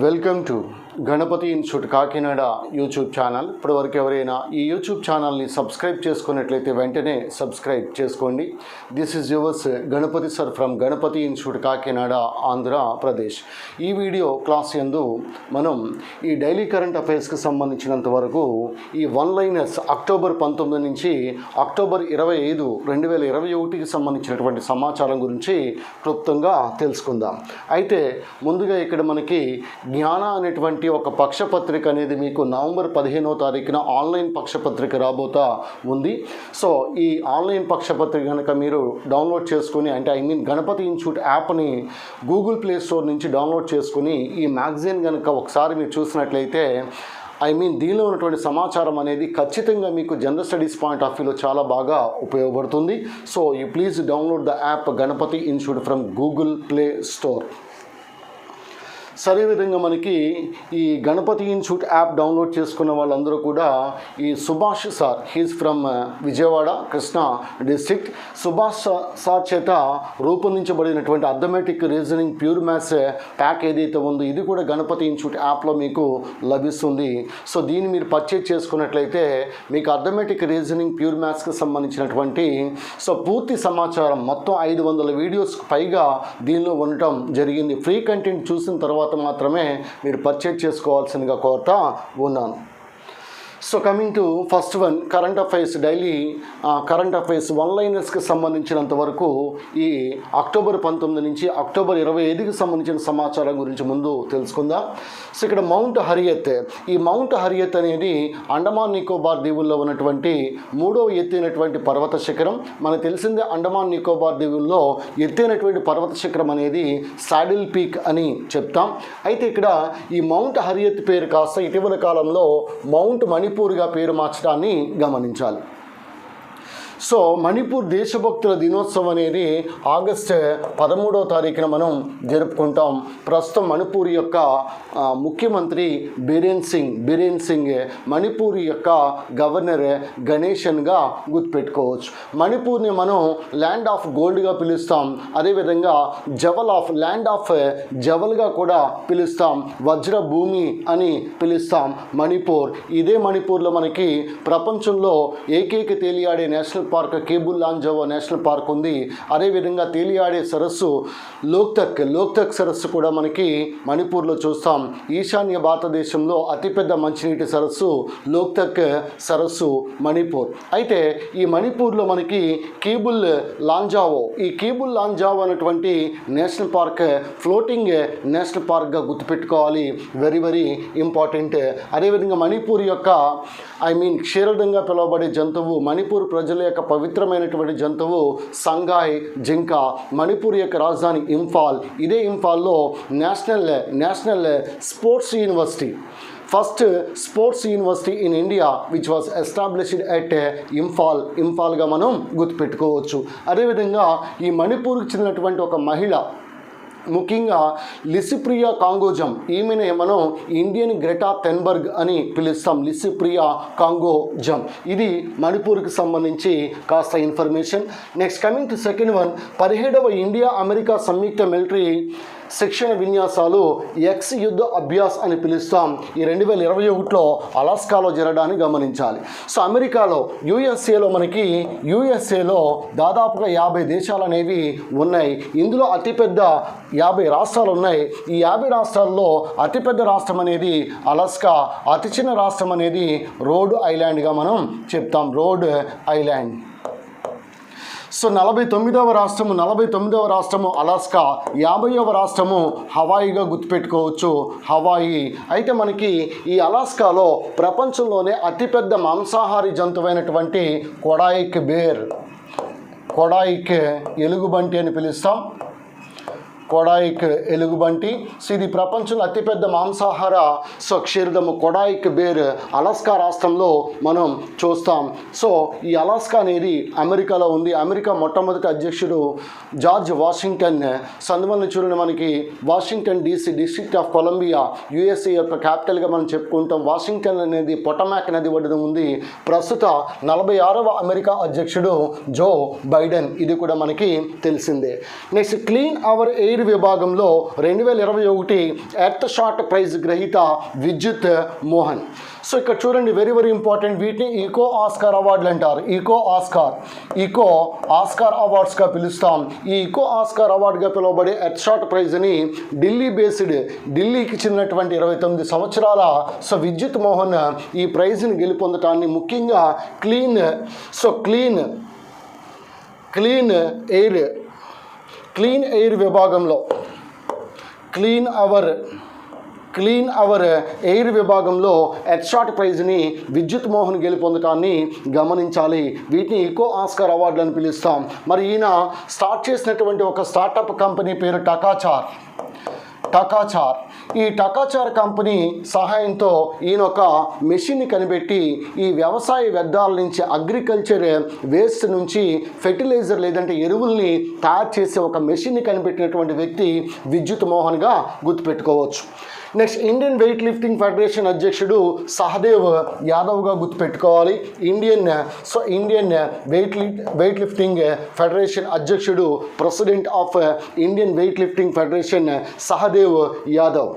Welcome to Ganapathi institute Kakinada YouTube channel. ఇప్పటివరకు ఎవరైనా ఈ యూట్యూబ్ ఛానల్ని సబ్స్క్రైబ్ చేసుకున్నట్లయితే వెంటనే సబ్స్క్రైబ్ చేసుకోండి. This is yours Ganapathi sir from Ganapathi institute Kakinada, Andhra Pradesh. ఈ వీడియో క్లాస్ యందు మనం ఈ డైలీ కరెంట్ అఫైర్స్కి సంబంధించినంత వరకు ఈ వన్ లైనర్స్ అక్టోబర్ 19 నుంచి అక్టోబర్ 25, 2021కి సంబంధించినటువంటి సమాచారం గురించి క్లుప్తంగా తెలుసుకుందాం. అయితే ముందుగా ఇక్కడ మనకి జ్ఞాన అనేటువంటి ఒక పక్షపత్రిక అనేది మీకు నవంబర్ 15వ తారీఖున ఆన్లైన్ పక్షపత్రిక రాబోతా ఉంది. సో ఈ ఆన్లైన్ పక్షపత్రిక కనుక మీరు డౌన్లోడ్ చేసుకుని, అంటే గణపతి ఇన్స్టిట్యూట్ యాప్ని గూగుల్ ప్లే స్టోర్ నుంచి డౌన్లోడ్ చేసుకుని ఈ మ్యాగజైన్ కనుక ఒకసారి మీరు చూసినట్లయితే దీనిలో ఉన్నటువంటి సమాచారం అనేది ఖచ్చితంగా మీకు జనరల్ స్టడీస్ పాయింట్ ఆఫ్ వ్యూలో చాలా బాగా ఉపయోగపడుతుంది. So you please download the app Ganapathi institute from Google Play Store. సరే విధంగా మనకి ఈ గణపతి ఇన్స్టిట్యూట్ యాప్ డౌన్లోడ్ చేసుకున్న వాళ్ళందరూ కూడా ఈ Subhash sir, he's from Vijayawada, Krishna district. Subhash sir చేత రూపొందించబడినటువంటి arithmetic reasoning pure maths pack ఏదైతే ఉందో ఇది కూడా గణపతి ఇన్స్టిట్యూట్ యాప్లో మీకు లభిస్తుంది. సో దీన్ని మీరు పర్చేజ్ చేసుకున్నట్లయితే మీకు అథమెటిక్ రీజనింగ్ ప్యూర్ మ్యాథ్స్కి సంబంధించినటువంటి పూర్తి సమాచారం మొత్తం 500 వీడియోస్ పైగా దీనిలో ఉండటం జరిగింది. ఫ్రీ కంటెంట్ చూసిన తర్వాత మాత్రమే మీరు పర్చేజ్ చేసుకోవాల్సిందిగా కోరుతా ఉన్నాను. So coming to first one, current affairs, daily current affairs one లైనర్స్కి సంబంధించినంత వరకు ఈ అక్టోబర్ 19 నుంచి అక్టోబర్ 25కి సంబంధించిన సమాచారం గురించి ముందు తెలుసుకుందాం. సో ఇక్కడ మౌంట్ హరియత్, ఈ మౌంట్ హరియత్ అనేది అండమాన్ నికోబార్ దీవుల్లో ఉన్నటువంటి 3వ ఎత్తైనటువంటి పర్వత శిఖరం. మనకు తెలిసిందే అండమాన్ నికోబార్ దీవుల్లో ఎత్తైనటువంటి పర్వత శిఖరం అనేది సాడిల్ పీక్ అని చెప్తాం. అయితే ఇక్కడ ఈ మౌంట్ హరియత్ పేరు కాస్త ఇటీవల కాలంలో మౌంట్ మణిపూర్గా పేరు మార్చడాన్ని గమనించాలి. సో మణిపూర్ దేశభక్తుల దినోత్సవం అనేది ఆగస్టు 13వ తారీఖున మనం జరుపుకుంటాం. ప్రస్తుతం మణిపూర్ యొక్క ముఖ్యమంత్రి బిరేన్ సింగ్ మణిపూర్ యొక్క గవర్నర్ గణేషన్గా గుర్తుపెట్టుకోవచ్చు. మణిపూర్ని మనం ల్యాండ్ ఆఫ్ గోల్డ్గా పిలుస్తాం, అదేవిధంగా ల్యాండ్ ఆఫ్ జవల్గా కూడా పిలుస్తాం, వజ్ర భూమి అని పిలుస్తాం మణిపూర్. ఇదే మణిపూర్లో మనకి ప్రపంచంలో ఏకైక తేలియాడే national park Keibul Lamjao national park ఉంది. అదేవిధంగా తేలియాడే సరస్సు లోక్తక్ సరస్సు కూడా మనకి మణిపూర్లో చూస్తాం. ఈశాన్య భారతదేశంలో అతిపెద్ద మంచినీటి సరస్సు లోక్తక్ సరస్సు మణిపూర్. అయితే ఈ మణిపూర్లో మనకి కేబుల్ లాంజావో అనేటువంటి నేషనల్ పార్క్ ఫ్లోటింగ్ నేషనల్ పార్క్గా గుర్తుపెట్టుకోవాలి, వెరీ వెరీ ఇంపార్టెంట్. అదేవిధంగా మణిపూర్ యొక్క క్షీరదంగా పిలువబడే జంతువు, మణిపూర్ ప్రజల యొక్క పవిత్రమైనటువంటి జంతువు సంగాయ్ జింక. మణిపూర్ యొక్క రాజధాని ఇంఫాల్. ఇదే ఇంఫాల్లో national sports university, first sports university in India which was established at ఇంఫాల్గా మనం గుర్తుపెట్టుకోవచ్చు. అదేవిధంగా ఈ మణిపూర్కి చెందినటువంటి ఒక మహిళ, ముఖ్యంగా లిసిప్రియా కాంగోజం, ఈమెనే మనం ఇండియన్ గ్రెటా థెన్బర్గ్ అని పిలుస్తాం. లిసిప్రియా కాంగోజం, ఇది మణిపూర్కి సంబంధించి కాస్త information. Next coming to second one, 17వ ఇండియా అమెరికా సంయుక్త మిలిటరీ శిక్షణ విన్యాసాలు ఎక్స్ యుద్ధ అభ్యాస్ అని పిలుస్తాం. ఈ 2021లో అలాస్కాలో జరగడాన్ని గమనించాలి. సో అమెరికాలో యుఎస్ఏలో దాదాపుగా 50 దేశాలు అనేవి ఉన్నాయి. ఇందులో అతిపెద్ద 50 రాష్ట్రాలు ఉన్నాయి. ఈ 50 రాష్ట్రాల్లో అతిపెద్ద రాష్ట్రం అనేది అలాస్కా, అతి చిన్న రాష్ట్రం అనేది రోడ్ ఐలాండ్గా మనం చెప్తాం, రోడ్ ఐలాండ్. సో 49వ రాష్ట్రము అలాస్కా, 50వ రాష్ట్రము హవాయిగా గుర్తుపెట్టుకోవచ్చు, హవాయి. అయితే మనకి ఈ అలాస్కాలో ప్రపంచంలోనే అతిపెద్ద మాంసాహారి జంతువైనటువంటి కొడాయిక్ ఎలుగుబంటి అని పిలుస్తాం, కొడాయిక్ ఎలుగుబంటి. సో ఇది ప్రపంచంలో అతిపెద్ద మాంసాహార క్షీరదము కొడాయిక్ బేర్ అలాస్కా రాష్ట్రంలో మనం చూస్తాం. సో ఈ అలాస్కా అనేది అమెరికాలో ఉంది. అమెరికా మొట్టమొదటి అధ్యక్షుడు జార్జ్ వాషింగ్టన్. సందువల్ల చూడండి, మనకి Washington DC, district of Columbia, USA యొక్క క్యాపిటల్గా మనం చెప్పుకుంటాం. వాషింగ్టన్ అనేది పొటమాక్ నది ఒడ్డున ఉంది. ప్రస్తుత 46వ అమెరికా అధ్యక్షుడు జో బైడెన్, ఇది కూడా మనకి తెలిసిందే. Next, clean hour air air విభాగంలో 2021 ఎర్త్ షాట్ ప్రైజ్ గ్రహీత విద్యుత్ మోహన్. సో ఇక్కడ చూడండి, వెరీ వెరీ ఇంపార్టెంట్. వీటిని ఈకో ఆస్కార్ అవార్డులు అంటారు. ఈకో ఆస్కార్ అవార్డ్స్గా పిలుస్తాం. ఈ ఈకో ఆస్కార్ అవార్డుగా పిలువబడే ఎర్త్ షాట్ ప్రైజ్ని ఢిల్లీకి చెందినటువంటి 29 సంవత్సరాల విద్యుత్ మోహన్ ఈ ప్రైజ్ని గెలుపొందటాన్ని ముఖ్యంగా క్లీన్ ఎయిర్ విభాగంలో క్లీన్ అవర్ ఎయిర్ విభాగంలో ఎర్త్ షాట్ ప్రైజ్ని విద్యుత్ మోహన్ గెలుపొందటాన్ని గమనించాలి. వీటిని ఈకో ఆస్కార్ అవార్డులు అని పిలుస్తాం. మరి ఈయన స్టార్ట్ చేసినటువంటి ఒక స్టార్టప్ కంపెనీ పేరు టకాచార్. ఈ టకాచార్ కంపెనీ సహాయంతో ఈయన ఒక మెషిన్ని కనిపెట్టి ఈ వ్యవసాయ వ్యర్థాల నుంచి, అగ్రికల్చర్ వేస్ట్ నుంచి ఫెర్టిలైజర్ లేదంటే ఎరువుల్ని తయారు చేసే ఒక మెషిన్ని కనిపెట్టినటువంటి వ్యక్తి విద్యుత్ మోహన్గా గుర్తుపెట్టుకోవచ్చు. Next, Indian weightlifting federation అధ్యక్షుడు సహదేవ్ యాదవ్గా గుర్తుపెట్టుకోవాలి. ఇండియన్ వెయిట్ లిఫ్టింగ్ ఫెడరేషన్ అధ్యక్షుడు, president of Indian weightlifting federation Sahdev Yadav.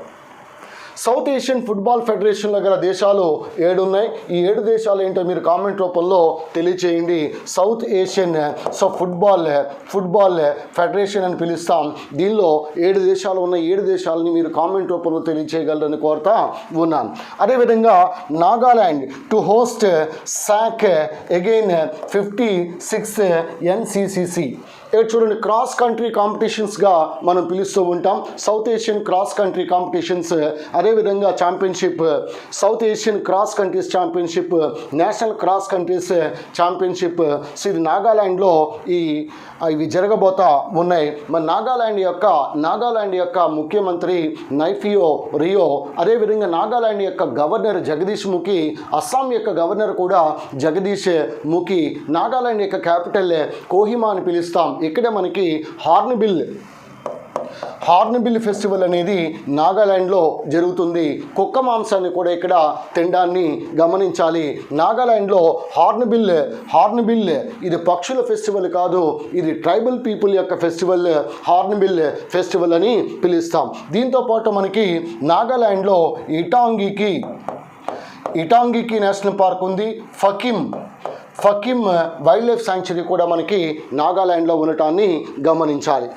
South Asian football ఫెడరేషన్లో గల దేశాలు 7 ఉన్నాయి. ఈ 7 దేశాలు ఏంటో మీరు కామెంట్ రూపంలో తెలియచేయండి. సౌత్ ఏషియన్ ఫుట్బాల్ ఫెడరేషన్ అని పిలుస్తాం. దీనిలో 7 దేశాలు ఉన్నాయి. 7 దేశాలని మీరు కామెంట్ రూపంలో తెలియచేయగలరని కోరుతా ఉన్నాను. అదేవిధంగా నాగాలాండ్ టు హోస్ట్ సాక్ అగైన్ 56th NCCC. ఇక్కడ చూడండి, క్రాస్ కంట్రీ కాంపిటీషన్స్గా మనం పిలుస్తూ ఉంటాం. South Asian cross country competitions, అదేవిధంగా championship, South Asian cross countries championship, national cross countries championship. So ఇది నాగాలాండ్లో ఇవి జరగబోతా ఉన్నాయి. మరి నాగాలాండ్ యొక్క ముఖ్యమంత్రి నైఫియో రియో, అదేవిధంగా నాగాలాండ్ యొక్క గవర్నర్ జగదీష్ ముఖి, అస్సాం యొక్క గవర్నర్ కూడా జగదీష్ ముఖి. నాగాలాండ్ యొక్క క్యాపిటల్ కోహిమా అని పిలుస్తాం. ఇక్కడ మనకి హార్న్బిల్ ఫెస్టివల్ అనేది నాగాలాండ్లో జరుగుతుంది. కుక్క మాంసాన్ని కూడా ఇక్కడ తినడాన్ని గమనించాలి. నాగాలాండ్లో హార్న్బిల్ ఇది పక్షుల ఫెస్టివల్ కాదు, ఇది ట్రైబల్ పీపుల్ యొక్క ఫెస్టివల్, హార్న్బిల్ ఫెస్టివల్ అని పిలుస్తాం. దీంతోపాటు మనకి నాగాలాండ్లో ఇటాంగికి నేషనల్ పార్క్ ఉంది. ఫకిమ్ వైల్డ్ లైఫ్ శాంక్చురీ కూడా మనకి నాగాలాండ్లో ఉండటాన్ని గమనించాలి.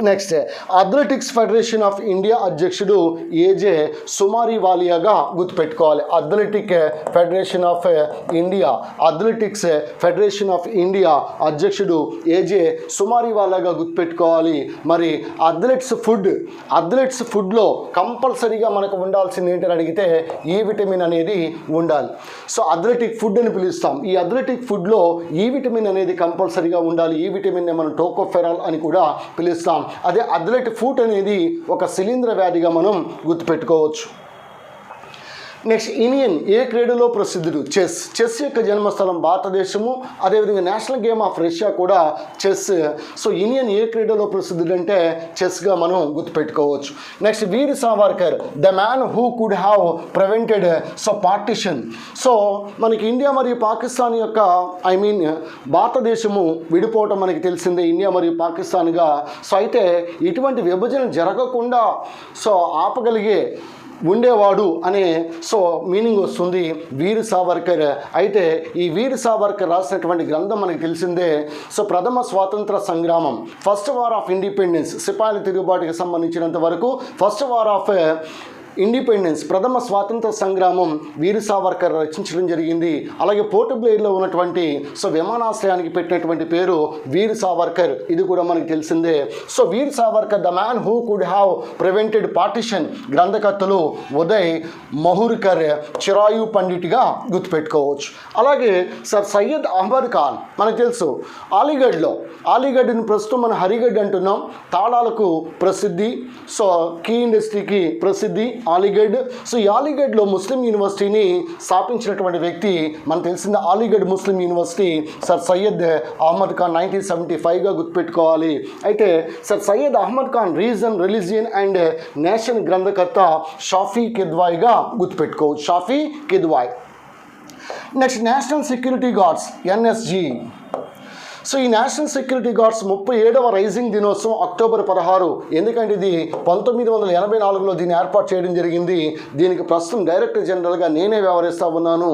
Next, athletics federation of India అధ్యక్షుడు ఏజే సుమారివాలియాగా గుర్తుపెట్టుకోవాలి. అథ్లెటిక్స్ ఫెడరేషన్ ఆఫ్ ఇండియా అధ్యక్షుడు ఏజే సుమారివాలియాగా గుర్తుపెట్టుకోవాలి. మరి అథ్లెట్స్ ఫుడ్లో కంపల్సరీగా మనకు ఉండాల్సింది ఏంటని అడిగితే ఈ విటమిన్ అనేది ఉండాలి. సో అథ్లెటిక్ ఫుడ్ అని పిలుస్తాం. ఈ అథ్లెటిక్ ఫుడ్లో ఈ విటమిన్ అనేది కంపల్సరీగా ఉండాలి. ఈ విటమిన్ని మనం టోకోఫెరాల్ అని కూడా పిలుస్తాం. అదే అథ్లెట్ ఫుట్ అనేది ఒక శిలీంధ్ర వ్యాధిగా మనం గుర్తుపెట్టుకోవచ్చు. నెక్స్ట్, ఇండియన్ ఏ క్రీడలో ప్రసిద్ధుడు? చెస్ యొక్క జన్మస్థలం భారతదేశము. అదేవిధంగా నేషనల్ గేమ్ ఆఫ్ రష్యా కూడా చెస్. సో ఇండియన్ ఏ క్రీడలో ప్రసిద్ధుడు అంటే చెస్గా మనం గుర్తుపెట్టుకోవచ్చు. Next, Veer Savarkar, the man who could have prevented partition. So మనకి ఇండియా మరియు పాకిస్తాన్ యొక్క భారతదేశము విడిపోవటం మనకి తెలిసిందే, ఇండియా మరియు పాకిస్తాన్గా. సో అయితే ఇటువంటి విభజన జరగకుండా ఆపగలిగే ఉండేవాడు అనే మీనింగ్ వస్తుంది వీర్ సావర్కర్. అయితే ఈ వీర్ సావర్కర్ రాసినటువంటి గ్రంథం మనకు తెలిసిందే. ప్రథమ స్వాతంత్ర సంగ్రామం, ఫస్ట్ వార్ ఆఫ్ ఇండిపెండెన్స్, సిపాయిల తిరుగుబాటుకి సంబంధించినంత వరకు ఫస్ట్ వార్ ఆఫ్ ఇండిపెండెన్స్, ప్రథమ స్వాతంత్ర సంగ్రామం వీర్ సావర్కర్ రచించడం జరిగింది. అలాగే పోర్ట్ బ్లెయిర్లో ఉన్నటువంటి విమానాశ్రయానికి పెట్టినటువంటి పేరు వీర్ సావర్కర్, ఇది కూడా మనకు తెలిసిందే. Veer Savarkar, the man who could have prevented partition గ్రంథకర్తలు ఉదయ్ మహూర్కర్, చిరాయు పండిట్గా గుర్తుపెట్టుకోవచ్చు. అలాగే సయ్యద్ అహ్మద్ ఖాన్ మనకు తెలుసు, అలీగఢ్ని ప్రస్తుతం మనం హరిగఢ్ అంటున్నాం. తాళాలకు ప్రసిద్ధి, కీ ఇండస్ట్రీకి ప్రసిద్ధి అలీగఢ్. ఈ అలీగఢ్లో ముస్లిం యూనివర్సిటీని స్థాపించినటువంటి వ్యక్తి మనకు తెలిసింది అలీగఢ్ ముస్లిం యూనివర్సిటీ సయ్యద్ అహ్మద్ ఖాన్ 1975గా గుర్తుపెట్టుకోవాలి. అయితే Syed Ahmad Khan reason, religion and nation గ్రంథకర్త షాఫీ కిద్వాయ్గా గుర్తుపెట్టుకోవచ్చు. Shafi Kidwai. Next, national security guards NSG. So ఈ నేషనల్ సెక్యూరిటీ గార్డ్స్ 37వ రైజింగ్ దినోత్సవం అక్టోబర్ 16. ఎందుకంటే ఇది 1984లో దీన్ని ఏర్పాటు చేయడం జరిగింది. దీనికి ప్రస్తుతం డైరెక్టర్ జనరల్గా నేనే వ్యవహరిస్తూ ఉన్నాను.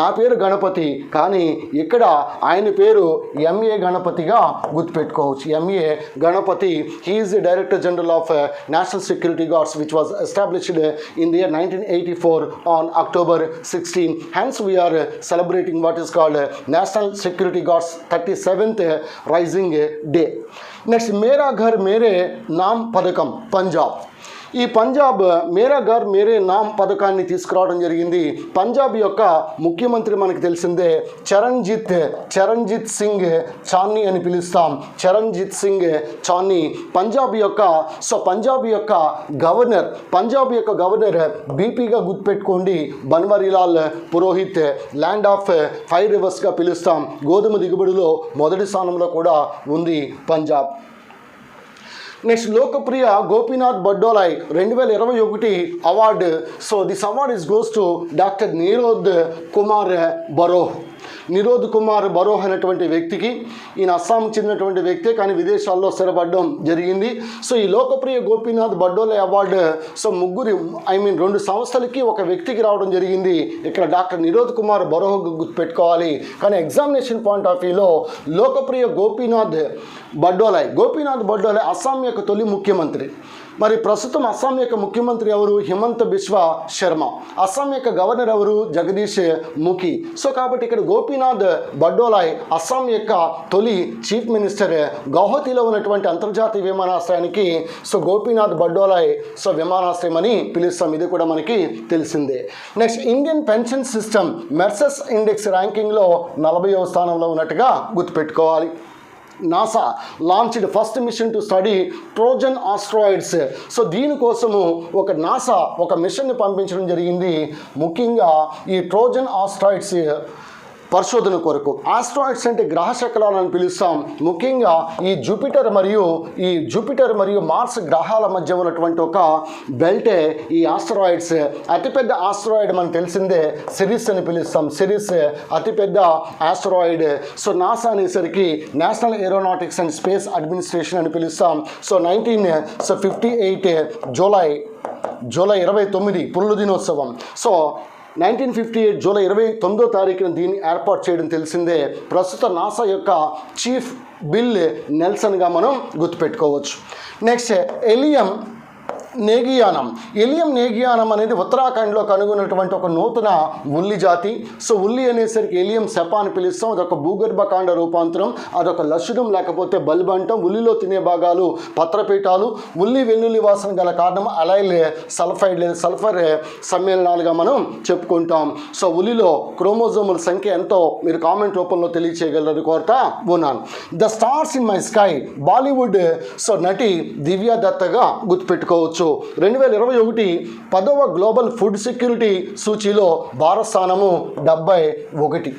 నా పేరు గణపతి, కానీ ఇక్కడ ఆయన పేరు ఎంఏ గణపతిగా గుర్తుపెట్టుకోవచ్చు. MA Ganapathi, he is the director general of national security guards which was established in the year 1984 on October 16. Hence we are celebrating what is called National Security Guards 37th Rising Day. Next, मेरा घर मेरे नाम पदकम पंजाब. ఈ పంజాబ్ మేరా ఘర్ మేరే నామ్ పథకాన్ని తీసుకురావడం జరిగింది. పంజాబ్ యొక్క ముఖ్యమంత్రి మనకు తెలిసిందే చరణ్జిత్ సింగ్ చాన్నీ అని పిలుస్తాం. చరణ్జిత్ సింగ్ చాన్నీ. పంజాబ్ యొక్క గవర్నర్ బీపీగా గుర్తుపెట్టుకోండి, బన్వారీలాల్ పురోహిత్. ల్యాండ్ ఆఫ్ 5 రివర్స్గా పిలుస్తాం. గోధుమ దిగుబడిలో మొదటి స్థానంలో కూడా ఉంది Punjab. Next, Lokpriya Gopinath Bordoloi 2021 award. So this award is goes to doctor Nirodh Kumar Barooah అనేటువంటి వ్యక్తికి. ఈయన అస్సాంకి చెందినటువంటి వ్యక్తే, కానీ విదేశాల్లో స్థిరపడడం జరిగింది. సో ఈ లోకప్రియ గోపీనాథ్ బడ్డోలాయ్ అవార్డు 2 సంస్థలకి ఒక వ్యక్తికి రావడం జరిగింది. ఇక్కడ డాక్టర్ నిరోధ్ కుమార్ బరోహ్ గుర్తుపెట్టుకోవాలి. కానీ ఎగ్జామినేషన్ పాయింట్ ఆఫ్ వ్యూలో లోకప్రియ గోపీనాథ్ బడ్డోలాయ్ అస్సాం యొక్క తొలి ముఖ్యమంత్రి. మరి ప్రస్తుతం అస్సాం యొక్క ముఖ్యమంత్రి ఎవరు? హిమంత బిశ్వ శర్మ. అస్సాం యొక్క గవర్నర్ ఎవరు? జగదీష్ ముఖి. సో కాబట్టి ఇక్కడ గోపీనాథ్ బడ్డోలాయ్ అస్సాం యొక్క తొలి చీఫ్ మినిస్టర్. గౌహతిలో ఉన్నటువంటి అంతర్జాతీయ విమానాశ్రయానికి గోపీనాథ్ బడ్డోలాయ్ విమానాశ్రయం అని పిలుస్తాం. ఇది కూడా మనకి తెలిసిందే. Next, Indian pension system Mercer's index ర్యాంకింగ్లో 40వ స్థానంలో ఉన్నట్టుగా గుర్తుపెట్టుకోవాలి. NASA launched first mission to study Trojan asteroids. So దీనికోసము నాసా ఒక మిషన్ని పంపించడం జరిగింది. ముఖ్యంగా ఈ ట్రోజన్ ఆస్ట్రాయిడ్స్ పరిశోధన కొరకు. ఆస్ట్రాయిడ్స్ అంటే గ్రహ శకలాలను పిలుస్తాం. ముఖ్యంగా ఈ జూపిటర్ మరియు మార్స్ గ్రహాల మధ్య ఉన్నటువంటి ఒక బెల్టే ఈ ఆస్ట్రాయిడ్స్. అతిపెద్ద ఆస్ట్రాయిడ్ మనకు తెలిసిందే సిరిస్ అని పిలుస్తాం. సిరిస్ అతిపెద్ద ఆస్ట్రాయిడ్. సో నాసా అనేసరికి national aeronautics and space administration అని పిలుస్తాం. సో 1958 జూలై 29 పురుల దినోత్సవం. సో 1958 జూలై 29వ తారీఖున దీన్ని ఏర్పాటు చేయడం తెలిసిందే. ప్రస్తుత నాసా యొక్క చీఫ్ బిల్ నెల్సన్గా మనం గుర్తుపెట్టుకోవచ్చు. నెక్స్ట్, ఎలియం నేగియానం అనేది ఉత్తరాఖండ్లో కనుగొన్నటువంటి ఒక నూతన ఉల్లి జాతి. సో ఉల్లి అనేసరికి ఎలియం సెపా అని పిలుస్తాం. అదొక భూగర్భకాండ రూపాంతరం. అదొక లక్షణం లేకపోతే బల్బ్ అంటాం. ఉల్లిలో తినే భాగాలు పత్రపీఠాలు. ఉల్లి వెల్లుల్లి వాసన గల కారణం అలైల్ సల్ఫైడ్ లేదా సల్ఫర్ సమ్మేళనాలుగా మనం చెప్పుకుంటాం. సో ఉల్లిలో క్రోమోజోముల సంఖ్య ఎంతో మీరు కామెంట్ రూపంలో తెలియచేయగలరు కోరుతా ఉన్నాను. The stars in my sky Bollywood నటి దివ్యా దత్తగా గుర్తుపెట్టుకోవచ్చు. 2021 10వ గ్లోబల్ ఫుడ్ సెక్యూరిటీ సూచీలో భారత స్థానము 71.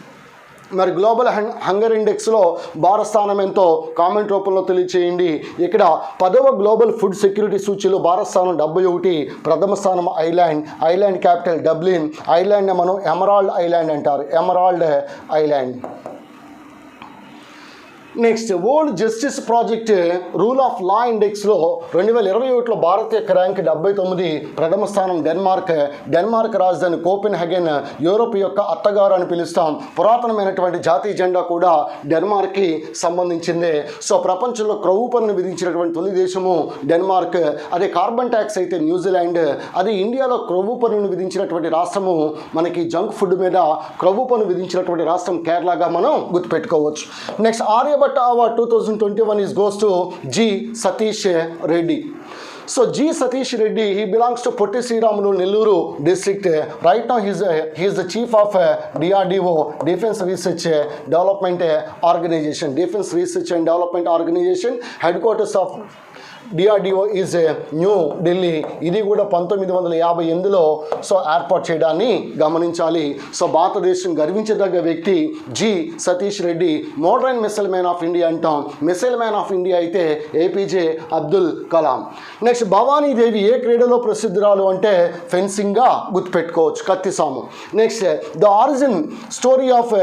మరి గ్లోబల్ హంగర్ ఇండెక్స్లో భారత స్థానం ఎంతో కామెంట్ రూపంలో తెలియచేయండి. ఇక్కడ 10వ గ్లోబల్ ఫుడ్ సెక్యూరిటీ సూచీలో భారత స్థానం 71. ప్రథమ స్థానం ఐలాండ్ క్యాపిటల్ డబ్లిన్. ఐలాండ్ మనం ఎమరాల్డ్ ఐలాండ్ అంటారు. Emerald island. Next, world justice project rule of law ఇండెక్స్లో 2021లో భారత్ యొక్క ర్యాంక్ 79. ప్రథమ స్థానం డెన్మార్క్ రాజధాని కోపెన్హెగెన్. యూరోప్ యొక్క అత్తగారు అని పిలుస్తాం. పురాతనమైనటువంటి జాతీయ జెండా కూడా డెన్మార్క్కి సంబంధించిందే. సో ప్రపంచంలో క్రొవ్వు పన్ను విధించినటువంటి తొలి దేశము డెన్మార్క్. అదే కార్బన్ ట్యాక్స్ అయితే న్యూజిలాండ్. అది ఇండియాలో క్రొవ్వు పన్నును విధించినటువంటి రాష్ట్రము మనకి జంక్ ఫుడ్ మీద క్రొవ్వు పన్ను విధించినటువంటి రాష్ట్రం కేరళగా మనం గుర్తుపెట్టుకోవచ్చు. Next, Aryabhatta Award 2021 goes to G. Satish Reddy. So G. Satish Reddy, he belongs to Potti Sriramulu Nelluru district. Right now he is the chief of DRDO, Defense Research Development Organization. Headquarters of DRDO is new Delhi. ఇది కూడా 1958లో ఏర్పాటు చేయడాన్ని గమనించాలి. భారతదేశం గర్వించదగ్గ వ్యక్తి G Satheesh Reddy. Modern missile man of India అంటాం. మిసైల్ మ్యాన్ ఆఫ్ ఇండియా అయితే ఏపీజే అబ్దుల్ కలాం. నెక్స్ట్, భవానీదేవి ఏ క్రీడలో ప్రసిద్ధురాలు అంటే ఫెన్సింగ్గా గుర్తుపెట్టుకోవచ్చు, కత్తిసాము. Next, the origin story of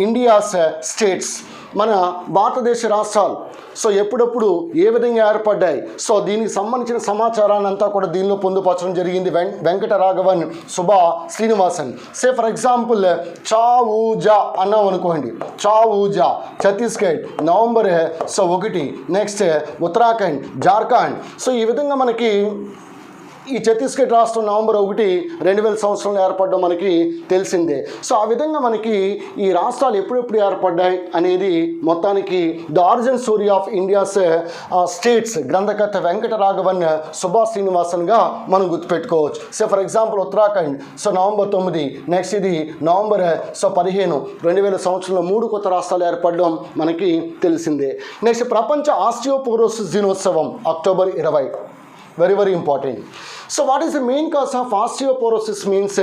India's states. మన భారతదేశ రాష్ట్రాలు సో ఎప్పుడప్పుడు ఏ విధంగా ఏర్పడ్డాయి, సో దీనికి సంబంధించిన సమాచారాన్ని అంతా కూడా దీనిలో పొందుపరచడం జరిగింది. Venkata Raghavan, Subha Srinivasan. Say for example చావూజా అన్నాం అనుకోండి, చావూజా Chhattisgarh November 1. Next Uttarakhand, Jharkhand. So ఈ విధంగా మనకి ఈ ఛత్తీస్గఢ్ రాష్ట్రం నవంబర్ 1, 2000 సంవత్సరంలో ఏర్పడడం మనకి తెలిసిందే. సో ఆ విధంగా మనకి ఈ రాష్ట్రాలు ఎప్పుడెప్పుడు ఏర్పడ్డాయి అనేది మొత్తానికి the origin story of India's states గ్రంథకర్త వెంకట రాఘవన్, సుభా శ్రీనివాసన్గా మనం గుర్తుపెట్టుకోవచ్చు. So for example Uttarakhand November 9. Next ఇది నవంబర్ 15, 2000 సంవత్సరంలో 3 కొత్త రాష్ట్రాలు ఏర్పడడం మనకి తెలిసిందే. నెక్స్ట్ ప్రపంచ ఆస్టియోపోరోసిస్ దినోత్సవం October 20. Very very important. So what is the main cause of osteoporosis means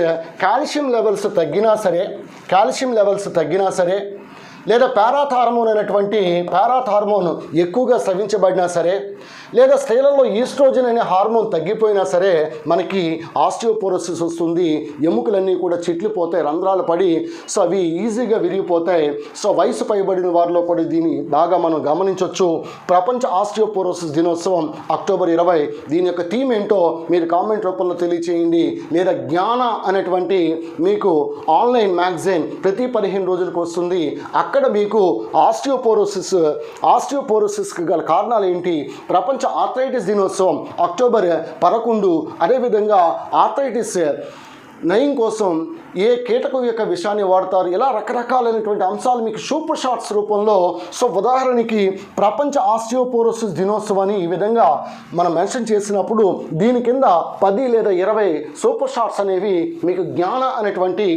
calcium levels తగ్గినా సరే లేదా పారాథార్మోన్ అనేటువంటి పారాథార్మోన్ ఎక్కువగా స్రవించబడినా సరే లేదా స్త్రీలలో ఈస్ట్రోజన్ అనే హార్మోన్ తగ్గిపోయినా సరే మనకి ఆస్టియోపోరోసిస్ వస్తుంది. ఎముకలన్నీ కూడా చిట్లిపోతాయి, రంధ్రాలు పడి సో అవి ఈజీగా విరిగిపోతాయి. సో వయసు పైబడిన వారిలో కూడా దీన్ని బాగా మనం గమనించవచ్చు. ప్రపంచ ఆస్టియోపోరోసిస్ దినోత్సవం అక్టోబర్ 20. దీని యొక్క థీమ్ ఏంటో మీరు కామెంట్ రూపంలో తెలియచేయండి. లేదా జ్ఞాన అనేటువంటి మీకు ఆన్లైన్ మ్యాగజైన్ ప్రతి 15 రోజులకు వస్తుంది. అక్కడ మీకు ఆస్టియోపోరోసిస్కి గల కారణాలు ఏంటి, ప్రపంచ ఆర్థరైటిస్ దినోత్సవం అక్టోబర్ 11. అదేవిధంగా ఆర్థరైటిస్ నయం కోసం ఏ కీటకం యొక్క విషయాన్ని వాడతారు, ఇలా రకరకాలైనటువంటి అంశాలు మీకు సూపర్ షార్ట్స్ రూపంలో. సో ఉదాహరణకి ప్రపంచ ఆస్టియోపోరోసిస్ దినోత్సవాన్ని ఈ విధంగా మనం మెన్షన్ చేసినప్పుడు దీని కింద 10 లేదా 20 సూపర్ షార్ట్స్ అనేవి మీకు జ్ఞాన అనేటువంటి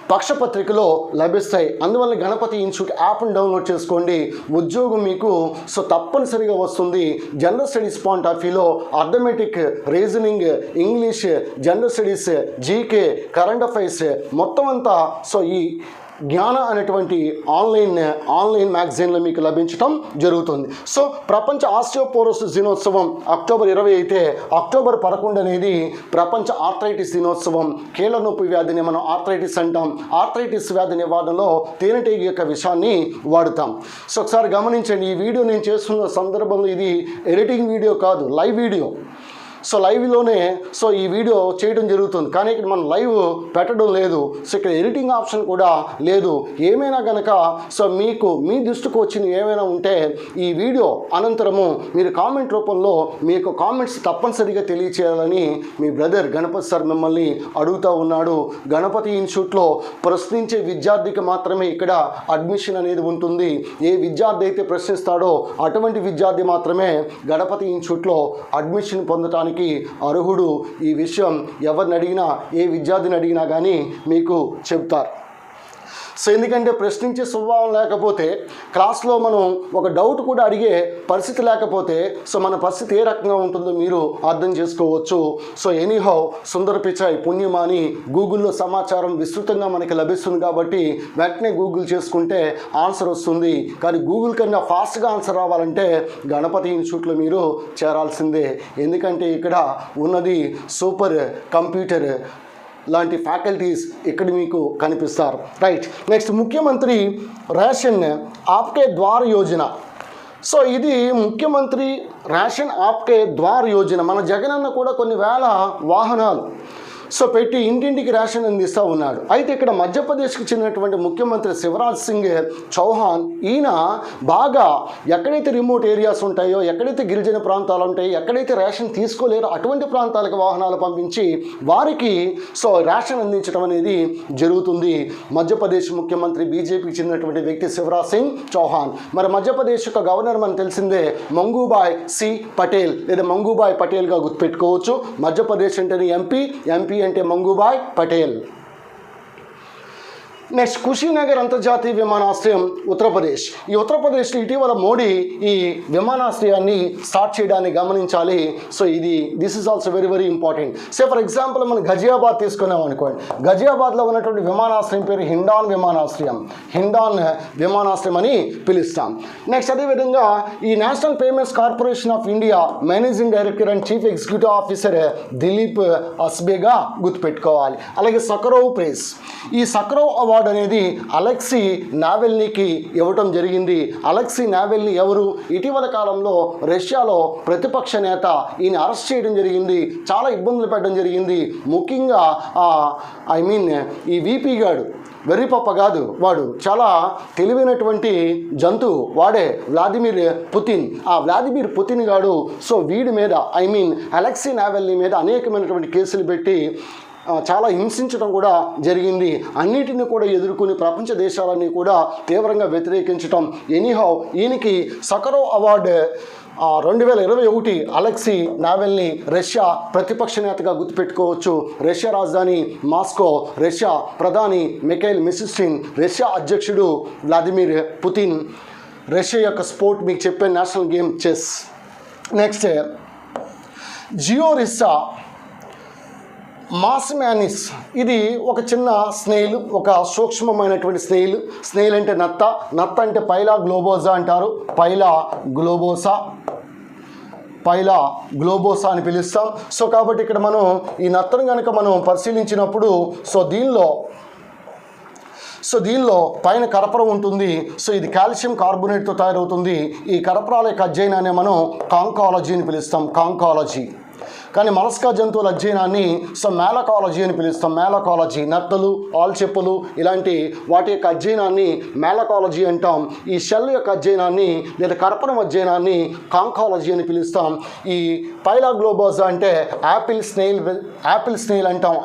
పక్షపత్రికలో లభిస్తాయి. అందువల్ల గణపతి ఇన్స్టిట్యూట్ యాప్ని డౌన్లోడ్ చేసుకోండి. ఉద్యోగం మీకు సో తప్పనిసరిగా వస్తుంది. జనరల్ స్టడీస్ పాయింట్ ఆఫ్ వ్యూలో arithmetic, reasoning, English, general studies, GK, current affairs మొత్తం అంతా సో ఈ జ్ఞాన అనేటువంటి ఆన్లైన్ మ్యాగజైన్లో మీకు లభించడం జరుగుతుంది. సో ప్రపంచ ఆస్టియోపోరోసిస్ దినోత్సవం అక్టోబర్ 20 అయితే అక్టోబర్ 11 అనేది ప్రపంచ ఆర్థరైటిస్ దినోత్సవం. కీళ్ళ నొప్పి వ్యాధిని మనం ఆర్థరైటిస్ అంటాం. ఆర్థరైటిస్ వ్యాధి నివారణలో తేనెటీగ యొక్క విషయాన్ని వాడుతాం. సో ఒకసారి గమనించండి, ఈ వీడియో నేను చేస్తున్న సందర్భంలో ఇది ఎడిటింగ్ వీడియో కాదు, లైవ్ వీడియో. సో లైవ్లోనే సో ఈ వీడియో చేయడం జరుగుతుంది, కానీ ఇక్కడ మనం లైవ్ పెట్టడం లేదు. సో ఇక్కడ ఎడిటింగ్ ఆప్షన్ కూడా లేదు. ఏమైనా కనుక సో మీకు మీ దృష్టికి వచ్చిన ఏమైనా ఉంటే ఈ వీడియో అనంతరము మీరు కామెంట్ రూపంలో మీకు కామెంట్స్ తప్పనిసరిగా తెలియచేయాలని మీ బ్రదర్ గణపతి సార్ మిమ్మల్ని అడుగుతూ ఉన్నాడు. గణపతి ఇన్స్టిట్యూట్లో ప్రశ్నించే విద్యార్థికి మాత్రమే ఇక్కడ అడ్మిషన్ అనేది ఉంటుంది. ఏ విద్యార్థి అయితే ప్రశ్నిస్తాడో అటువంటి విద్యార్థి మాత్రమే గణపతి ఇన్స్టిట్యూట్లో అడ్మిషన్ పొందటానికి అర్హుడు. ఈ విషయం ఎవరిని అడిగినా, ఏ విద్యార్థిని అడిగినా కానీ మీకు చెప్తారు. సో ఎందుకంటే ప్రశ్నించే స్వభావం లేకపోతే క్లాస్లో మనం ఒక డౌట్ కూడా అడిగే పరిస్థితి లేకపోతే సో మన పరిస్థితి ఏ రకంగా ఉంటుందో మీరు అర్థం చేసుకోవచ్చు. సో ఎనీహౌ సుందర పిచాయ్ పుణ్యమాని గూగుల్లో సమాచారం విస్తృతంగా మనకి లభిస్తుంది కాబట్టి వెంటనే గూగుల్ చేసుకుంటే ఆన్సర్ వస్తుంది. కానీ గూగుల్ కన్నా ఫాస్ట్గా ఆన్సర్ రావాలంటే గణపతి ఇన్స్టిట్యూట్లో మీరు చేరాల్సిందే. ఎందుకంటే ఇక్కడ ఉన్నది సూపర్ కంప్యూటర్ లాంటి ఫ్యాకల్టీస్ ఇక్కడ మీకు కనిపిస్తారు. రైట్. నెక్స్ట్ ముఖ్యమంత్రి రేషన్ ఆప్కే ద్వార్ యోజన. సో ఇది ముఖ్యమంత్రి రేషన్ ఆప్కే ద్వార్ యోజన. మన జగనన్న కూడా కొన్ని వేల వాహనాలు సో పెట్టి ఇంటింటికి రేషన్ అందిస్తూ ఉన్నాడు. అయితే ఇక్కడ మధ్యప్రదేశ్కి చెందినటువంటి ముఖ్యమంత్రి శివరాజ్ సింగ్ చౌహాన్ ఈయన బాగా ఎక్కడైతే రిమోట్ ఏరియాస్ ఉంటాయో, ఎక్కడైతే గిరిజన ప్రాంతాలు ఉంటాయో, ఎక్కడైతే రేషన్ తీసుకోలేరో అటువంటి ప్రాంతాలకు వాహనాలు పంపించి వారికి సో రేషన్ అందించడం అనేది జరుగుతుంది. మధ్యప్రదేశ్ ముఖ్యమంత్రి బీజేపీకి చెందినటువంటి వ్యక్తి శివరాజ్ సింగ్ చౌహాన్. మరి మధ్యప్రదేశ్ యొక్క గవర్నర్ మనకు తెలిసిందే మంగూభాయ్ సి పటేల్ లేదా మంగూభాయ్ పటేల్గా గుర్తుపెట్టుకోవచ్చు. మధ్యప్రదేశ్ అంటేనే ఎంపీ అంటే మంగూభాయ్ పటేల్. నెక్స్ట్ కుషీనగర్ అంతర్జాతీయ విమానాశ్రయం ఉత్తరప్రదేశ్. ఈ ఉత్తరప్రదేశ్లో ఇటీవల మోడీ ఈ విమానాశ్రయాన్ని స్టార్ట్ చేయడాన్ని గమనించాలి. So this is also very very important. Say for example మనం గజియాబాద్ తీసుకున్నాం అనుకోండి. గజియాబాద్లో ఉన్నటువంటి విమానాశ్రయం పేరు హిండాన్ విమానాశ్రయం అని పిలుస్తాం. నెక్స్ట్ అదేవిధంగా ఈ national payments corporation of India managing director and chief executive officer Dilip అస్బేగా గుర్తుపెట్టుకోవాలి. అలాగే సకరోవ్ ప్రైజ్. ఈ సకరోవ్ అవార్డు అనేది అలెక్సీ నావెల్నీకి ఇవ్వటం జరిగింది. అలెక్సీ నావెల్నీ ఎవరు? ఇటీవల కాలంలో రష్యాలో ప్రతిపక్ష నేత. ఈయన అరెస్ట్ చేయడం జరిగింది, చాలా ఇబ్బందులు పెట్టడం జరిగింది. ముఖ్యంగా ఈ వీపీ గాడు వెర్రిపప్ప కాదు, వాడు చాలా తెలివైనటువంటి జంతువు, వాడే వ్లాదిమిర్ పుతిన్. ఆ వ్లాదిమిర్ పుతిన్ గాడు సో వీడి మీద అలెక్సీ నావెల్నీ మీద అనేకమైనటువంటి కేసులు పెట్టి చాలా హింసించడం కూడా జరిగింది. అన్నిటిని కూడా ఎదుర్కొని ప్రపంచ దేశాలన్నీ కూడా తీవ్రంగా వ్యతిరేకించడం. ఎనీహౌ ఈయనకి సకరోవ్ అవార్డు 2021 అలెక్సీ నావెల్నీ రష్యా ప్రతిపక్ష నేతగా గుర్తుపెట్టుకోవచ్చు. రష్యా రాజధాని మాస్కో, రష్యా ప్రధాని మిఖైల్ మిషస్టిన్, రష్యా అధ్యక్షుడు వ్లాదిమిర్ పుతిన్. రష్యా యొక్క స్పోర్ట్ మీకు చెప్పే నేషనల్ గేమ్ చెస్. నెక్స్ట్ జియోరిస్సా మాస్మ్యానిస్. ఇది ఒక చిన్న స్నేల్, ఒక సూక్ష్మమైనటువంటి స్నేల్ అంటే నత్త అంటే పైలా గ్లోబోసా అంటారు. పైలా గ్లోబోసా అని పిలుస్తాం. సో కాబట్టి ఇక్కడ మనం ఈ నత్తను కనుక మనం పరిశీలించినప్పుడు దీనిలో పైన కరపరం ఉంటుంది. సో ఇది కాల్షియం కార్బోనేట్తో తయారవుతుంది. ఈ కరపరాల యొక్క అధ్యయనాన్ని మనం కాంకాలజీ అని పిలుస్తాం, కాంకాలజీ. కానీ మలస్కా జంతువుల అధ్యయనాన్ని మేలకాలజీ అని పిలుస్తాం. మేలకాలజీ, నత్తలు, ఆల్చెప్పులు ఇలాంటి వాటి యొక్క అధ్యయనాన్ని మేలకాలజీ అంటాం. ఈ షెల్ యొక్క అధ్యయనాన్ని లేదా కర్పరం అధ్యయనాన్ని కాంకాలజీ అని పిలుస్తాం. ఈ పైలా గ్లోబోసా అంటే యాపిల్ స్నేల్ అంటాం,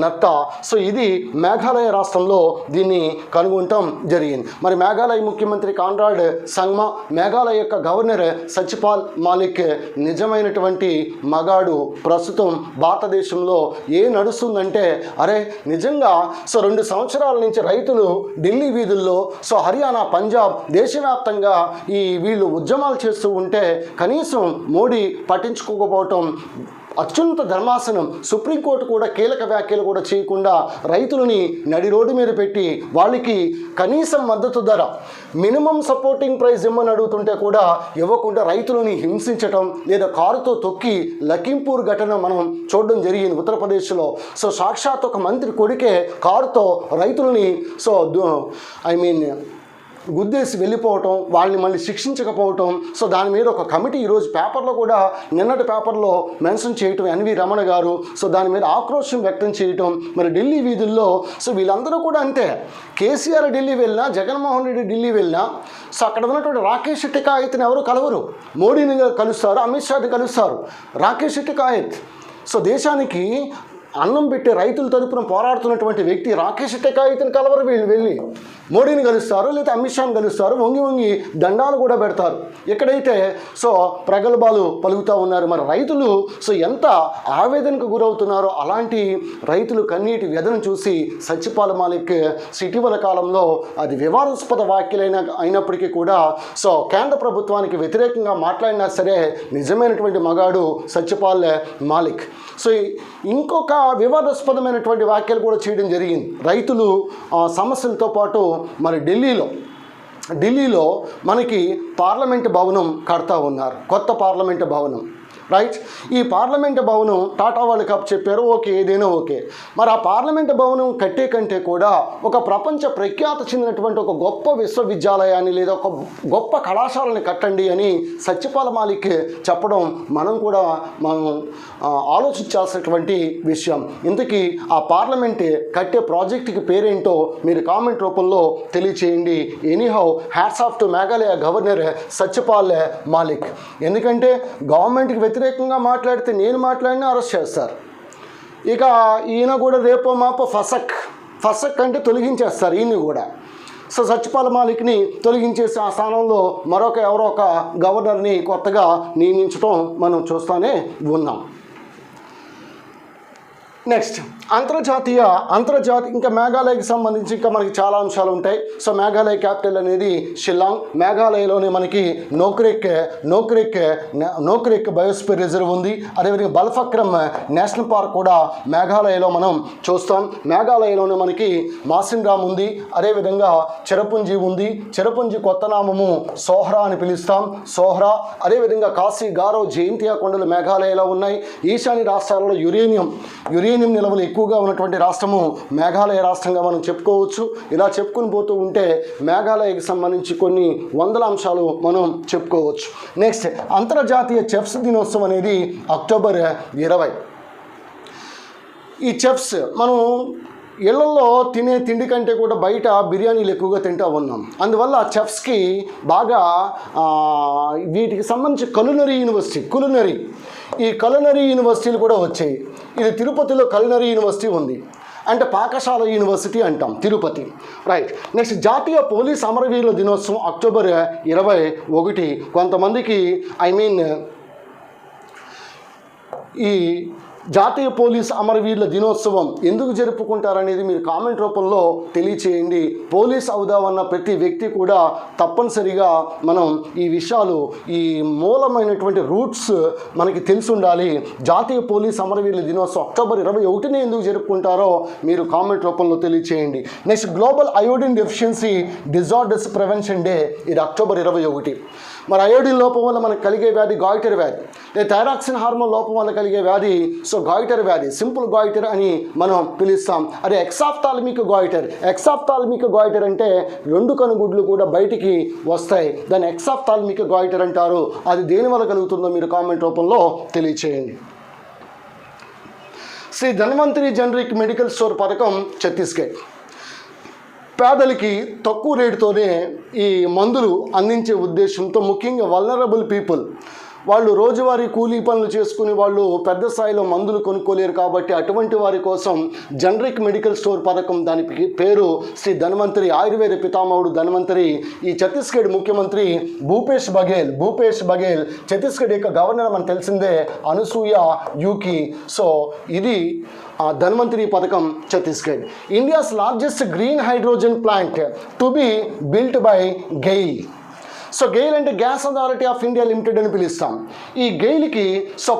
నత్త. సో ఇది మేఘాలయ రాష్ట్రంలో దీన్ని కనుగొనటం జరిగింది. మరి మేఘాలయ ముఖ్యమంత్రి కాన్రాడ్ సంగ్మా, మేఘాలయ యొక్క గవర్నర్ సత్యపాల్ మాలిక్ నిజమైనటువంటి మగాడు. ప్రస్తుతం భారతదేశంలో నడుస్తుందంటే నిజంగా 2 సంవత్సరాల నుంచి రైతులు ఢిల్లీ వీధుల్లో, హర్యానా, పంజాబ్ దేశవ్యాప్తంగా వీళ్ళు ఉద్యమాలు చేస్తూ ఉంటే కనీసం మోడీ పట్టించుకోకపోవటం, అత్యున్నత ధర్మాసనం సుప్రీంకోర్టు కూడా కీలక వ్యాఖ్యలు కూడా చేయకుండా రైతులని నడి రోడ్డు మీద పెట్టి వాళ్ళకి కనీసం మద్దతు ధర, మినిమం సపోర్టింగ్ ప్రైస్ ఇమ్మని అడుగుతుంటే కూడా ఇవ్వకుండా రైతులని హింసించటం లేదా కారుతో తొక్కి లఖింపూర్ ఘటన మనం చూడడం జరిగింది ఉత్తరప్రదేశ్లో. సాక్షాత్ ఒక మంత్రి కొడుకే కారుతో రైతులని గుద్దేసి వెళ్ళిపోవటం, వాళ్ళని మళ్ళీ శిక్షించకపోవటం. దాని మీద ఒక కమిటీ ఈరోజు పేపర్లో కూడా, నిన్నటి పేపర్లో మెన్షన్ చేయటం ఎన్వి రమణ గారు. దాని మీద ఆక్రోశం వ్యక్తం చేయటం. మరి ఢిల్లీ వీధుల్లో వీళ్ళందరూ కూడా అంతే. కేసీఆర్ ఢిల్లీ వెళ్ళినా, జగన్మోహన్ రెడ్డి ఢిల్లీ వెళ్ళినా అక్కడ ఉన్నటువంటి రాకేష్ టికాయత్ని ఎవరు కలవరు. మోడీని కలుస్తారు, అమిత్ షాని కలుస్తారు. రాకేష్ టికాయత్ దేశానికి అన్నం పెట్టే రైతుల తరపున పోరాడుతున్నటువంటి వ్యక్తి రాకేష్ టికాయత్ని కలవరు. వీళ్ళు వెళ్ళి మోడీని కలుస్తారు, లేదా అమిత్ షాని కలుస్తారు, వంగి దండాలు కూడా పెడతారు. ఎక్కడైతే ప్రగల్భాలు పలుకుతూ ఉన్నారు. మరి రైతులు ఎంత ఆవేదనకు గురవుతున్నారో అలాంటి రైతులు కన్నీటి వ్యధను చూసి సత్యపాల్ మాలిక్ ఇటీవల కాలంలో అది వివాదాస్పద అయినప్పటికీ కూడా కేంద్ర ప్రభుత్వానికి వ్యతిరేకంగా మాట్లాడినా సరే నిజమైనటువంటి మగాడు సత్యపాల్ మాలిక్. ఇంకొక వివాదాస్పదమైనటువంటి వ్యాఖ్యలు కూడా చేయడం జరిగింది. రైతులు సమస్యలతో పాటు మరి ఢిల్లీలో మనకి పార్లమెంటు భవనం కడతా ఉన్నారు, కొత్త పార్లమెంటు భవనం. రైట్, ఈ పార్లమెంటు భవనం టాటా వాళ్ళు కప్ చెప్పారు, ఓకే, ఏదైనా ఓకే. మరి ఆ పార్లమెంటు భవనం కట్టే కంటే కూడా ఒక ప్రపంచ ప్రఖ్యాత చెందినటువంటి ఒక గొప్ప విశ్వవిద్యాలయాన్ని లేదా ఒక గొప్ప కళాశాలని కట్టండి అని సత్యపాల్ మాలిక్ చెప్పడం మనం ఆలోచించాల్సినటువంటి విషయం. ఇంతకీ ఆ పార్లమెంట్ కట్టే ప్రాజెక్టుకి పేరేంటో మీరు కామెంట్ రూపంలో తెలియచేయండి. Anyhow hats off to Meghalaya governor Satyapal Malik. ఎందుకంటే గవర్నమెంట్కి వ్యతిరేకంగా మాట్లాడితే నేను మాట్లాడినా అరెస్ట్ చేస్తారు. ఇక ఈయన కూడా రేపో మాపో ఫసక్ అంటే తొలగించేస్తారు ఈయన్ని కూడా. సత్యపాల్ మాలిక్ని తొలగించేసి ఆ స్థానంలో ఎవరో ఒక గవర్నర్ని కొత్తగా నియమించడం మనం చూస్తూనే ఉన్నాం. నెక్స్ట్ అంతర్జాతీయ ఇంకా మేఘాలయకి సంబంధించి ఇంకా మనకి చాలా అంశాలు ఉంటాయి. మేఘాలయ క్యాపిటల్ అనేది షిల్లాంగ్. మేఘాలయలోనే మనకి నోక్రెక్ బయోస్పియర్ రిజర్వ్ ఉంది. అదేవిధంగా బల్ఫక్రమ్ నేషనల్ పార్క్ కూడా మేఘాలయలో మనం చూస్తాం. మేఘాలయలోనే మనకి మాసిన్రామ్ ఉంది, అదేవిధంగా చెరపుంజి ఉంది. చెరపుంజి కొత్త నామము సోహ్రా అని పిలుస్తాం, సోహ్రా. అదేవిధంగా కాశీ, గారో, జయంతియా కొండలు మేఘాలయలో ఉన్నాయి. ఈశాన్య రాష్ట్రాలలో యురేనియం యురేనియం నిల్వలు ఎక్కువగా ఉన్నటువంటి రాష్ట్రము మేఘాలయ రాష్ట్రంగా మనం చెప్పుకోవచ్చు. ఇలా చెప్పుకుని పోతూ ఉంటే మేఘాలయకి సంబంధించి కొన్ని వందల అంశాలు మనం చెప్పుకోవచ్చు. నెక్స్ట్, అంతర్జాతీయ చెఫ్స్ దినోత్సవం అనేది అక్టోబర్ 20. ఈ చెఫ్స్ మనం ఇళ్లలో తినే తిండి కంటే కూడా బయట బిర్యానీలు ఎక్కువగా తింటూ ఉన్నాం. అందువల్ల చెఫ్స్కి బాగా వీటికి సంబంధించి కులినరీ యూనివర్సిటీలు కూడా వచ్చాయి. ఇది తిరుపతిలో కులినరీ యూనివర్సిటీ ఉంది, అంటే పాకశాల యూనివర్సిటీ అంటాం తిరుపతి. రైట్. నెక్స్ట్, జాతీయ పోలీస్ అమరవీరుల దినోత్సవం అక్టోబర్ 21. కొంతమందికి ఈ జాతీయ పోలీస్ అమరవీరుల దినోత్సవం ఎందుకు జరుపుకుంటారనేది మీరు కామెంట్ రూపంలో తెలియచేయండి. పోలీస్ అవుదామన్న ప్రతి వ్యక్తి కూడా తప్పనిసరిగా మనం ఈ విషయాలు, ఈ మూలమైనటువంటి రూట్స్ మనకి తెలిసి ఉండాలి. జాతీయ పోలీస్ అమరవీరుల దినోత్సవం అక్టోబర్ 21 ఎందుకు జరుపుకుంటారో మీరు కామెంట్ రూపంలో తెలియచేయండి. Next, global iodine deficiency disorders prevention day, ఇది అక్టోబర్ 21. మరి అయోడిన్ లోపం వల్ల మనకు కలిగే వ్యాధి గాయిటర్ వ్యాధి, లేదా థైరాక్సిన్ హార్మోన్ లోపం వల్ల కలిగే వ్యాధి గాయిటర్ వ్యాధి, సింపుల్ గాయిటర్ అని మనం పిలుస్తాం. అదే ఎక్సాప్థాల్మిక్ గాయిటర్ అంటే 2 కనుగుడ్లు కూడా బయటికి వస్తాయి, దాన్ని ఎక్సాప్థాల్మిక్ గాయిటర్ అంటారు. అది దేనివల్ల కలుగుతుందో మీరు కామెంట్ రూపంలో తెలియచేయండి. Shri Dhanvantari generic medical store పథకం ఛత్తీస్గఢ్. పేదలకి తక్కువ రేటుతోనే ఈ మందులు అందించే ఉద్దేశంతో, ముఖ్యంగా వల్నరబుల్ పీపుల్, వాళ్ళు రోజువారీ కూలీ పనులు చేసుకుని వాళ్ళు పెద్ద స్థాయిలో మందులు కొనుక్కోలేరు కాబట్టి అటువంటి వారి కోసం జనరిక్ మెడికల్ స్టోర్ పథకం, దాని పేరు శ్రీ ధన్వంతరి, ఆయుర్వేద పితామహుడు ధన్వంతరి. ఈ ఛత్తీస్గఢ్ ముఖ్యమంత్రి భూపేష్ బఘేల్, ఛత్తీస్గఢ్ యొక్క గవర్నర్ మనకు తెలిసిందే అనసూయ యూకి. సో ఇది ధన్వంతరి పథకం Chhattisgarh. India's largest green hydrogen plant to be built by GAIL. So GAIL అంటే gas authority of India limited అని పిలుస్తాం. ఈ గెయిల్కి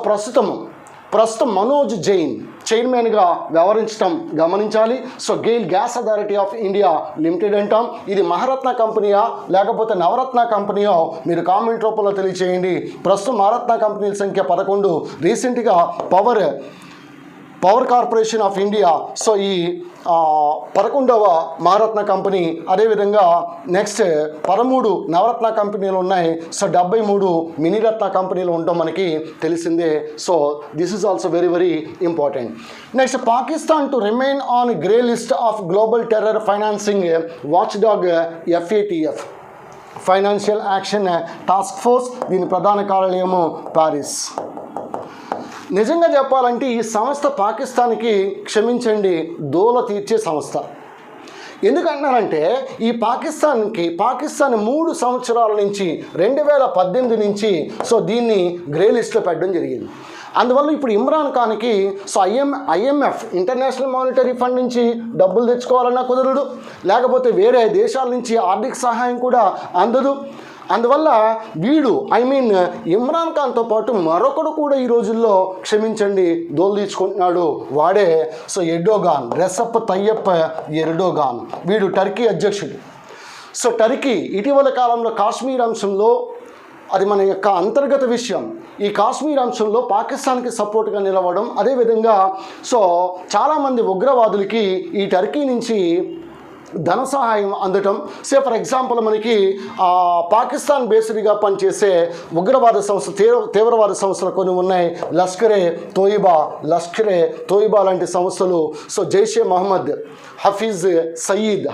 ప్రస్తుతం మనోజ్ జైన్ చైర్మన్గా వ్యవహరించడం గమనించాలి. So GAIL gas authority of India limited అంటాం. ఇది మహారత్న కంపెనీయా లేకపోతే నవరత్న కంపెనీయో మీరు కామెంట్ రూపంలో తెలియచేయండి. ప్రస్తుతం మహారత్న కంపెనీల సంఖ్య 11. రీసెంట్గా power corporation of India, so ఈ 11వ మహారత్న కంపెనీ. అదేవిధంగా నెక్స్ట్ 13 నవరత్న కంపెనీలు ఉన్నాయి. సో 73 మినీరత్న కంపెనీలు ఉండటం మనకి తెలిసిందే. So this is also very very important. Next, Pakistan to remain on grey list of global terror financing watch dog FATF, financial action task force. దీని ప్రధాన కార్యాలయము ప్యారిస్. నిజంగా చెప్పాలంటే ఈ సంస్థ పాకిస్తాన్కి, క్షమించండి, దోల తీర్చే సంస్థ. ఎందుకంటున్నారంటే ఈ పాకిస్తాన్ 3 సంవత్సరాల నుంచి 2018 నుంచి సో దీన్ని గ్రే లిస్ట్లో పెట్టడం జరిగింది. అందువల్ల ఇప్పుడు ఇమ్రాన్ ఖాన్కి so IMF international monetary fund నుంచి డబ్బులు తెచ్చుకోవాలన్నా కుదరదు, లేకపోతే వేరే దేశాల నుంచి ఆర్థిక సహాయం కూడా అందదు. అందువల్ల వీడు ఇమ్రాన్ ఖాన్తో పాటు మరొకడు కూడా ఈ రోజుల్లో, క్షమించండి, దోలు తీర్చుకుంటున్నాడు. వాడే ఎర్డోగాన్, రెసెప్ తయ్యప్ ఎర్డోగాన్. వీడు టర్కీ అధ్యక్షుడు. సో టర్కీ ఇటీవల కాలంలో కాశ్మీర్ అంశంలో, అది మన యొక్క అంతర్గత విషయం, ఈ కాశ్మీర్ అంశంలో పాకిస్తాన్కి సపోర్ట్గా నిలవడం, అదేవిధంగా చాలామంది ఉగ్రవాదులకి ఈ టర్కీ నుంచి ధన సహాయం అందటం. ఫర్ ఎగ్జాంపుల్ మనకి పాకిస్తాన్ బేస్డ్గా పనిచేసే ఉగ్రవాద సంస్థ, తీవ్రవాద సంస్థలు కొన్ని ఉన్నాయి. లష్కరే తోయిబా లాంటి సంస్థలు. So Jaishe Mohammed,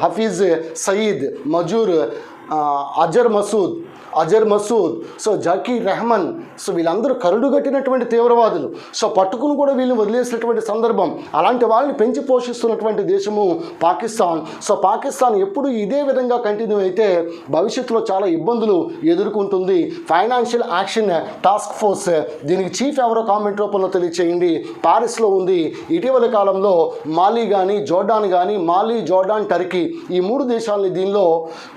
Hafiz Saeed, Mazoor, Azhar Masood, so Zakir Rehman, so వీళ్ళందరూ కరుడుగట్టినటువంటి తీవ్రవాదులు. సో పట్టుకుని కూడా వీళ్ళని వదిలేసినటువంటి సందర్భం. అలాంటి వాళ్ళని పెంచి పోషిస్తున్నటువంటి దేశము పాకిస్తాన్. సో పాకిస్తాన్ ఎప్పుడు ఇదే విధంగా కంటిన్యూ అయితే భవిష్యత్తులో చాలా ఇబ్బందులు ఎదుర్కొంటుంది. ఫైనాన్షియల్ యాక్షన్ టాస్క్ ఫోర్స్, దీనికి చీఫ్ ఎవరో కామెంట్ రూపంలో తెలియచేయండి. పారిస్లో ఉంది. ఇటీవల కాలంలో మాలీ, జోర్డాన్, టర్కీ ఈ 3 దేశాలని దీనిలో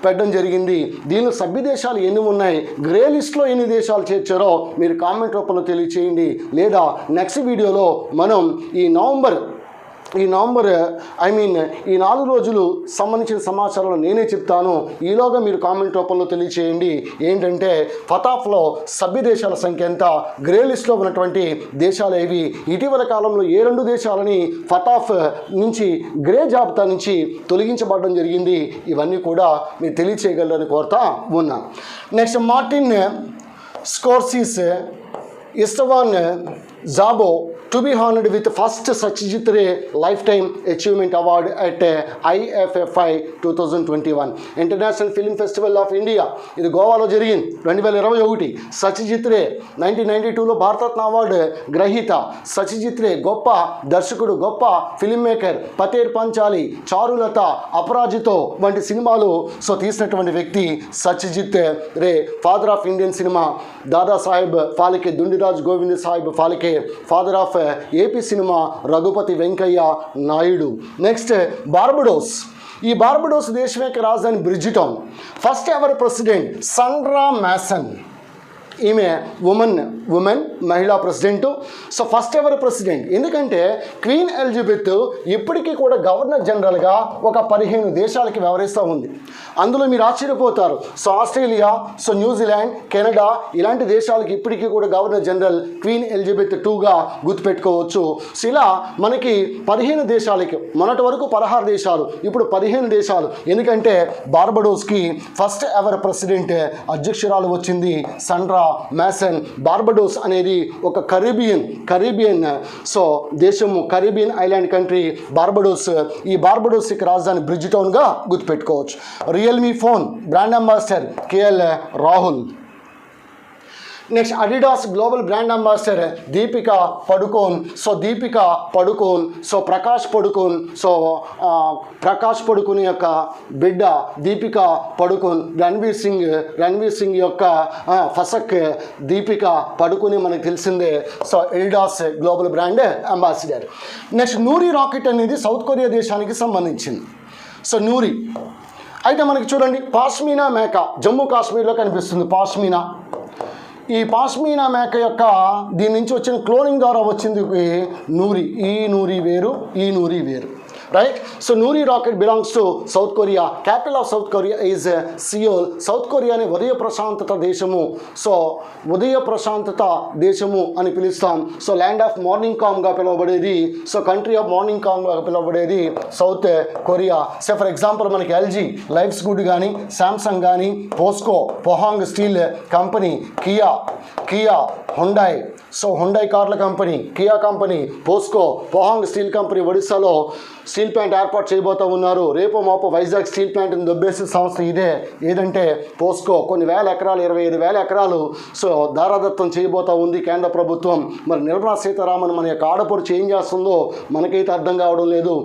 పెట్టడం జరిగింది. దీనిలో సభ్య దేశాలు ఎన్ని ఉన్నాయి, గ్రే లిస్ట్లో ఎన్ని దేశాలు చేర్చారో మీరు కామెంట్ రూపంలో తెలియచేయండి. లేదా నెక్స్ట్ వీడియోలో మనం ఈ నవంబర్ ఈ 4 రోజులు సంబంధించిన సమాచారం నేనే చెప్తాను. ఈలోగా మీరు కామెంట్ రూపంలో తెలియచేయండి. ఏంటంటే ఫతాఫ్లో సభ్య దేశాల సంఖ్య ఎంత, గ్రే లిస్ట్లో ఉన్నటువంటి దేశాలు ఏవి, ఇటీవల కాలంలో ఏ 2 దేశాలని ఫతాఫ్ నుంచి గ్రే జాబితా నుంచి తొలగించబడడం జరిగింది, ఇవన్నీ కూడా మీరు తెలియచేయగలరని కోరుతా ఉన్నా. Next, Martin Scorsese Istvan Szabo to be honored with first Satyajit Ray Lifetime Achievement Award at IFFI 2021 International Film Festival of India. ఇది గోవాలో జరిగింది 2021. సత్యజిత్ రే 1992లో భారతరత్న అవార్డు గ్రహీత. సత్యజిత్ రే గొప్ప దర్శకుడు, గొప్ప ఫిల్మ్ మేకర్. పతేర్ పంచాలి, చారులత, అపరాజితో వంటి సినిమాలు తీసినటువంటి వ్యక్తి Satyajit Ray. Father of Indian cinema. Dadasaheb Phalke, Dhundiraj Govind Saheb Phalke father of AP cinema Raghupathi Venkaiah Naidu. Next, Barbados. ఈ బార్బడోస్ దేశం యొక్క రాజధాని Bridgetown. First ever president Sandra Mason. ఈమె ఉమెన్ మహిళా ప్రెసిడెంటు. First ever president. ఎందుకంటే క్వీన్ ఎలిజబెత్ ఇప్పటికీ కూడా గవర్నర్ జనరల్గా ఒక 15 దేశాలకి వ్యవహరిస్తూ ఉంది. అందులో మీరు ఆశ్చర్యపోతారు. ఆస్ట్రేలియా, న్యూజిలాండ్, కెనడా ఇలాంటి దేశాలకి ఇప్పటికీ కూడా గవర్నర్ జనరల్ క్వీన్ ఎలిజబెత్ 2గా గుర్తుపెట్టుకోవచ్చు. ఇలా మనకి 15 దేశాలకి, మొన్నటి వరకు 16 దేశాలు, ఇప్పుడు 15 దేశాలు. ఎందుకంటే బార్బడోస్కి ఫస్ట్ ఎవర్ ప్రెసిడెంట్ అధ్యక్షురాలు వచ్చింది సండ్రా మాసన్. బార్బడోస్ అనేది ఒక కరీబియన్ దేశము, కరీబియన్ ఐలాండ్ కంట్రీ బార్బడోస్. ఈ బార్బడోస్ యొక్క రాజధాని బ్రిడ్జిటౌన్గా గుర్తుపెట్టుకోవచ్చు. Realme phone brand ambassador KL Rahul. Next, Adidas global brand ambassador Deepika Padukone. Prakash Padukone యొక్క బిడ్డ దీపికా పడుకోన్. రణ్వీర్ సింగ్ యొక్క ఫసక్ దీపికా పడుకోని మనకు తెలిసిందే. Adidas global brand ambassador. Next, Nuri rocket అనేది సౌత్ కొరియా దేశానికి సంబంధించింది. నూరి అయితే మనకి చూడండి, పాష్మీనా మేక జమ్మూ కాశ్మీర్లో కనిపిస్తుంది. ఈ పాష్మీనా మేక యొక్క దీని నుంచి వచ్చిన క్లోనింగ్ ద్వారా వచ్చింది నూరి. ఈ నూరి వేరు. Right. Nuri rocket belongs to south Korea. Capital of south Korea is Seoul. South కొరియాని ఉదయ ప్రశాంతత దేశము అని పిలుస్తాం. ల్యాండ్ ఆఫ్ మార్నింగ్ కామ్గా పిలువబడేది, కంట్రీ ఆఫ్ మార్నింగ్ కామ్గా పిలువబడేది సౌత్ కొరియా. ఫర్ ఎగ్జాంపుల్ మనకి ఎల్జీ లైఫ్స్ గుడ్ కానీ, శాంసంగ్ కానీ, POSCO, Pohang steel company, Kia Hyundai Hyundai కార్ల company, Kia company, POSCO, Pohang steel company ఒడిశాలో స్టీల్ ప్లాంట్ ఏర్పాటు చేయబోతూ ఉన్నారు. రేపో మాపో వైజాగ్ స్టీల్ ప్లాంట్ని దొబ్బేసే సంస్థ ఇదే. ఏదంటే పోస్కో. కొన్ని వేల ఎకరాలు, 25,000 ఎకరాలు దారాదత్తం చేయబోతూ ఉంది కేంద్ర ప్రభుత్వం. మరి నిర్మలా సీతారామన్ మన యొక్క ఆడపడుచు ఏం చేస్తుందో మనకైతే అర్థం కావడం లేదు.